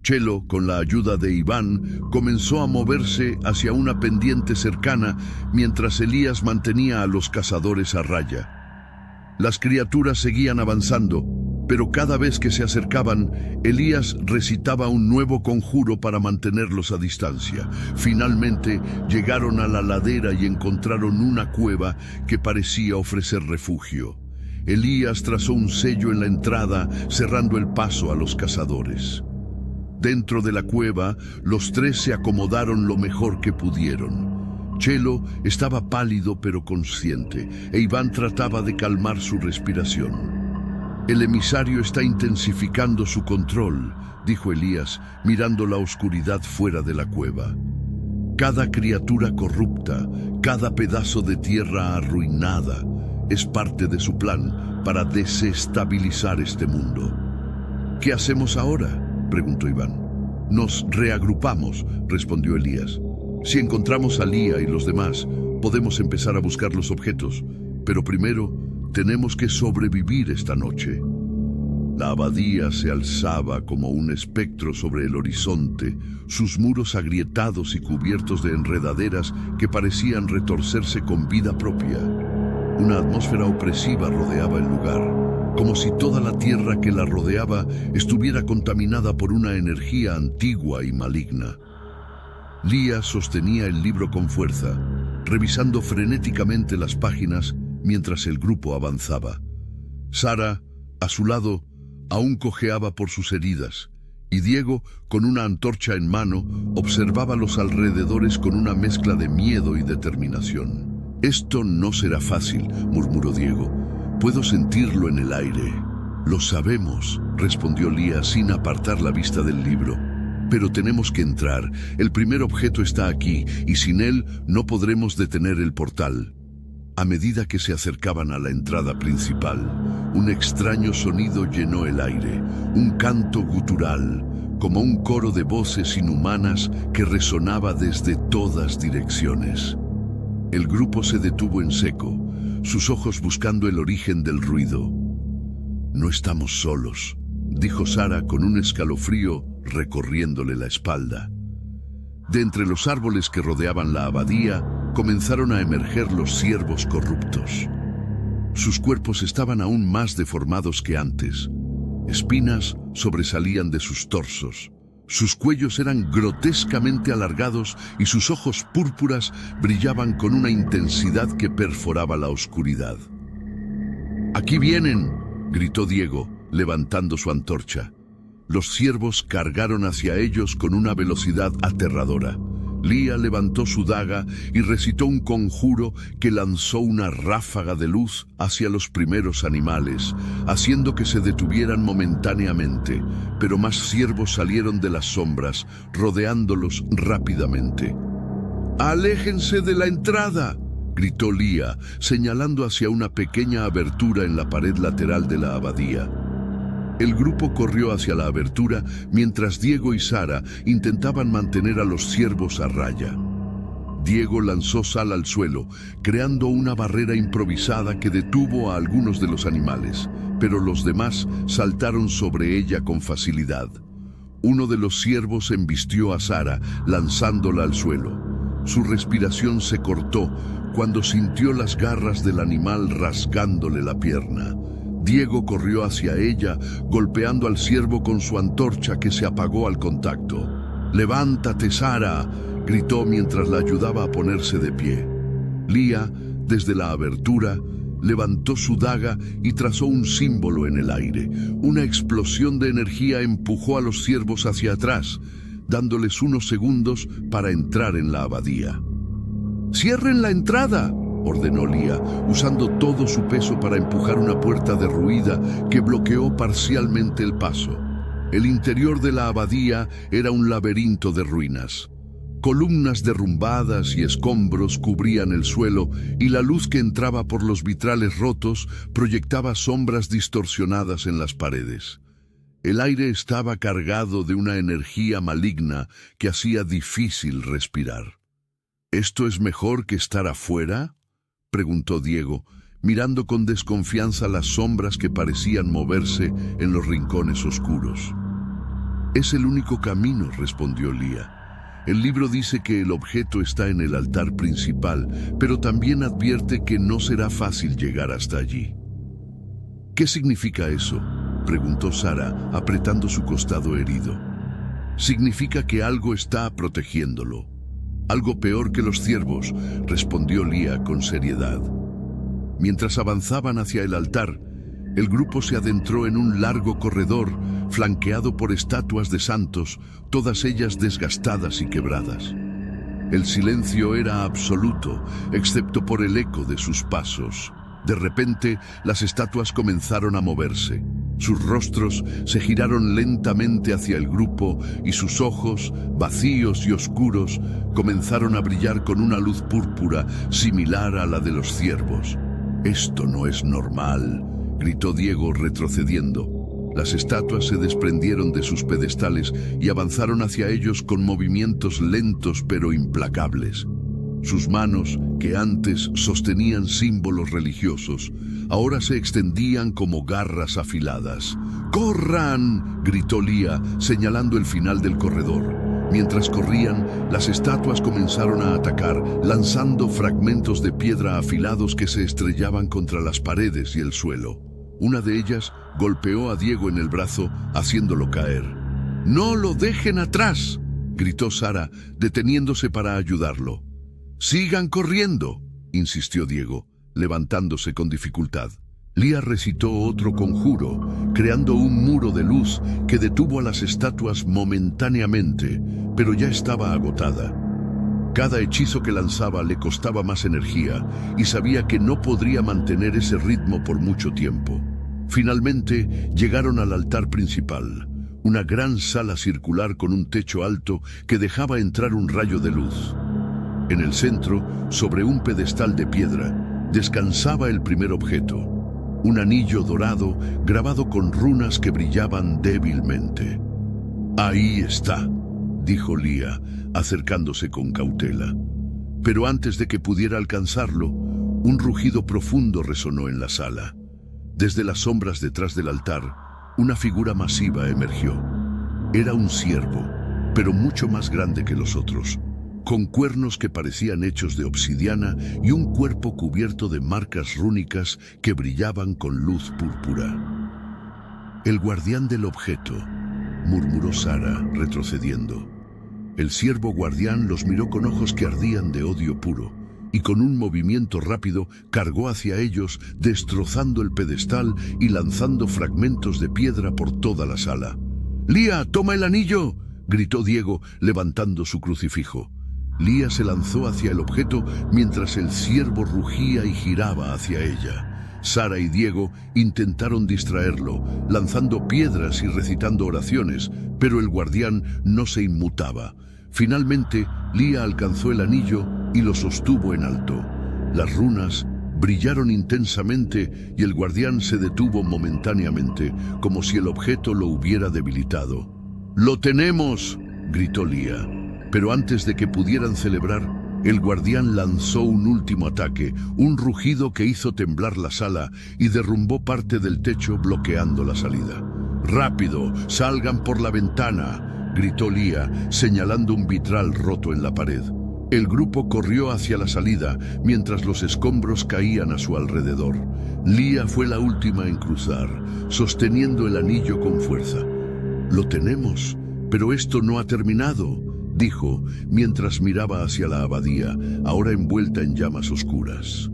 Chelo, con la ayuda de Iván, comenzó a moverse hacia una pendiente cercana mientras Elías mantenía a los cazadores a raya. Las criaturas seguían avanzando, pero cada vez que se acercaban, Elías recitaba un nuevo conjuro para mantenerlos a distancia. Finalmente llegaron a la ladera y encontraron una cueva que parecía ofrecer refugio. Elías trazó un sello en la entrada, cerrando el paso a los cazadores. Dentro de la cueva, los tres se acomodaron lo mejor que pudieron. Chelo estaba pálido pero consciente, e Iván trataba de calmar su respiración. «El emisario está intensificando su control», dijo Elías, mirando la oscuridad fuera de la cueva. «Cada criatura corrupta, cada pedazo de tierra arruinada, es parte de su plan para desestabilizar este mundo». «¿Qué hacemos ahora?», preguntó Iván. «Nos reagrupamos», respondió Elías. «Si encontramos a Lía y los demás, podemos empezar a buscar los objetos, pero primero tenemos que sobrevivir esta noche». La abadía se alzaba como un espectro sobre el horizonte, sus muros agrietados y cubiertos de enredaderas que parecían retorcerse con vida propia. Una atmósfera opresiva rodeaba el lugar, como si toda la tierra que la rodeaba estuviera contaminada por una energía antigua y maligna. Lía sostenía el libro con fuerza, revisando frenéticamente las páginas mientras el grupo avanzaba. Sara, a su lado, aún cojeaba por sus heridas, y Diego, con una antorcha en mano, observaba los alrededores con una mezcla de miedo y determinación. «Esto no será fácil», murmuró Diego. «Puedo sentirlo en el aire». «Lo sabemos», respondió Lía sin apartar la vista del libro. «Pero tenemos que entrar. El primer objeto está aquí, y sin él no podremos detener el portal». A medida que se acercaban a la entrada principal, un extraño sonido llenó el aire, un canto gutural, como un coro de voces inhumanas que resonaba desde todas direcciones. El grupo se detuvo en seco, sus ojos buscando el origen del ruido. «No estamos solos», dijo Sara con un escalofrío recorriéndole la espalda. De entre los árboles que rodeaban la abadía, comenzaron a emerger los ciervos corruptos. Sus cuerpos estaban aún más deformados que antes. Espinas sobresalían de sus torsos. Sus cuellos eran grotescamente alargados y sus ojos púrpuras brillaban con una intensidad que perforaba la oscuridad. «¡Aquí vienen!», gritó Diego, levantando su antorcha. Los ciervos cargaron hacia ellos con una velocidad aterradora. Lía levantó su daga y recitó un conjuro que lanzó una ráfaga de luz hacia los primeros animales, haciendo que se detuvieran momentáneamente, pero más ciervos salieron de las sombras, rodeándolos rápidamente. «¡Aléjense de la entrada!», gritó Lía, señalando hacia una pequeña abertura en la pared lateral de la abadía. El grupo corrió hacia la abertura mientras Diego y Sara intentaban mantener a los ciervos a raya. Diego lanzó sal al suelo, creando una barrera improvisada que detuvo a algunos de los animales, pero los demás saltaron sobre ella con facilidad. Uno de los ciervos embistió a Sara, lanzándola al suelo. Su respiración se cortó cuando sintió las garras del animal rasgándole la pierna. Diego corrió hacia ella, golpeando al ciervo con su antorcha que se apagó al contacto. «¡Levántate, Sara!», gritó mientras la ayudaba a ponerse de pie. Lía, desde la abertura, levantó su daga y trazó un símbolo en el aire. Una explosión de energía empujó a los ciervos hacia atrás, dándoles unos segundos para entrar en la abadía. «¡Cierren la entrada!», ordenó Lía, usando todo su peso para empujar una puerta derruida que bloqueó parcialmente el paso. El interior de la abadía era un laberinto de ruinas. Columnas derrumbadas y escombros cubrían el suelo, y la luz que entraba por los vitrales rotos proyectaba sombras distorsionadas en las paredes. El aire estaba cargado de una energía maligna que hacía difícil respirar. «¿Esto es mejor que estar afuera?», preguntó Diego, mirando con desconfianza las sombras que parecían moverse en los rincones oscuros. «Es el único camino», respondió Lía. «El libro dice que el objeto está en el altar principal, pero también advierte que no será fácil llegar hasta allí». «¿Qué significa eso?», preguntó Sara, apretando su costado herido. «Significa que algo está protegiéndolo. Algo peor que los ciervos», respondió Lía con seriedad. Mientras avanzaban hacia el altar, El grupo se adentró en un largo corredor, flanqueado por estatuas de santos, todas ellas desgastadas y quebradas. El silencio era absoluto, excepto por el eco de sus pasos. De repente, las estatuas comenzaron a moverse. Sus rostros se giraron lentamente hacia el grupo y sus ojos, vacíos y oscuros, comenzaron a brillar con una luz púrpura similar a la de los ciervos. «Esto no es normal», gritó Diego retrocediendo. Las estatuas se desprendieron de sus pedestales y avanzaron hacia ellos con movimientos lentos pero implacables. Sus manos, que antes sostenían símbolos religiosos, ahora se extendían como garras afiladas. ¡Corran!, gritó Lía, señalando el final del corredor. Mientras corrían, las estatuas comenzaron a atacar, lanzando fragmentos de piedra afilados que se estrellaban contra las paredes y el suelo. Una de ellas golpeó a Diego en el brazo, haciéndolo caer. «¡No lo dejen atrás!», gritó Sara, deteniéndose para ayudarlo. «¡Sigan corriendo!», insistió Diego, levantándose con dificultad. Lía recitó otro conjuro, creando un muro de luz que detuvo a las estatuas momentáneamente, pero ya estaba agotada. Cada hechizo que lanzaba le costaba más energía y sabía que no podría mantener ese ritmo por mucho tiempo. Finalmente llegaron al altar principal, una gran sala circular con un techo alto que dejaba entrar un rayo de luz. En el centro, sobre un pedestal de piedra, descansaba el primer objeto, un anillo dorado grabado con runas que brillaban débilmente. «Ahí está», dijo Lía, acercándose con cautela. Pero antes de que pudiera alcanzarlo, un rugido profundo resonó en la sala. Desde las sombras detrás del altar, una figura masiva emergió. Era un ciervo, pero mucho más grande que los otros, con cuernos que parecían hechos de obsidiana y un cuerpo cubierto de marcas rúnicas que brillaban con luz púrpura. «El guardián del objeto», murmuró Sara, retrocediendo. El ciervo guardián los miró con ojos que ardían de odio puro, y con un movimiento rápido cargó hacia ellos, destrozando el pedestal y lanzando fragmentos de piedra por toda la sala. «¡Lía, toma el anillo!», gritó Diego, levantando su crucifijo. Lía se lanzó hacia el objeto mientras el ciervo rugía y giraba hacia ella. Sara y Diego intentaron distraerlo, lanzando piedras y recitando oraciones, pero el guardián no se inmutaba. Finalmente, Lía alcanzó el anillo y lo sostuvo en alto. Las runas brillaron intensamente y el guardián se detuvo momentáneamente, como si el objeto lo hubiera debilitado. «¡Lo tenemos!», gritó Lía. Pero antes de que pudieran celebrar, el guardián lanzó un último ataque, un rugido que hizo temblar la sala y derrumbó parte del techo bloqueando la salida. «¡Rápido! ¡Salgan por la ventana!», gritó Lía, señalando un vitral roto en la pared. El grupo corrió hacia la salida, mientras los escombros caían a su alrededor. Lía fue la última en cruzar, sosteniendo el anillo con fuerza. «Lo tenemos, pero esto no ha terminado», dijo, mientras miraba hacia la abadía, ahora envuelta en llamas oscuras.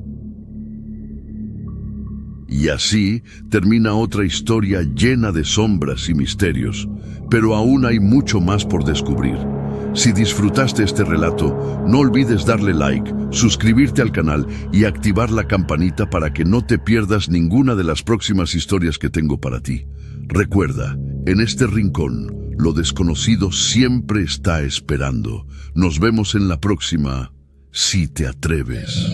Y así termina otra historia llena de sombras y misterios, pero aún hay mucho más por descubrir. Si disfrutaste este relato, no olvides darle like, suscribirte al canal y activar la campanita para que no te pierdas ninguna de las próximas historias que tengo para ti. Recuerda, en este rincón, lo desconocido siempre está esperando. Nos vemos en la próxima, si te atreves.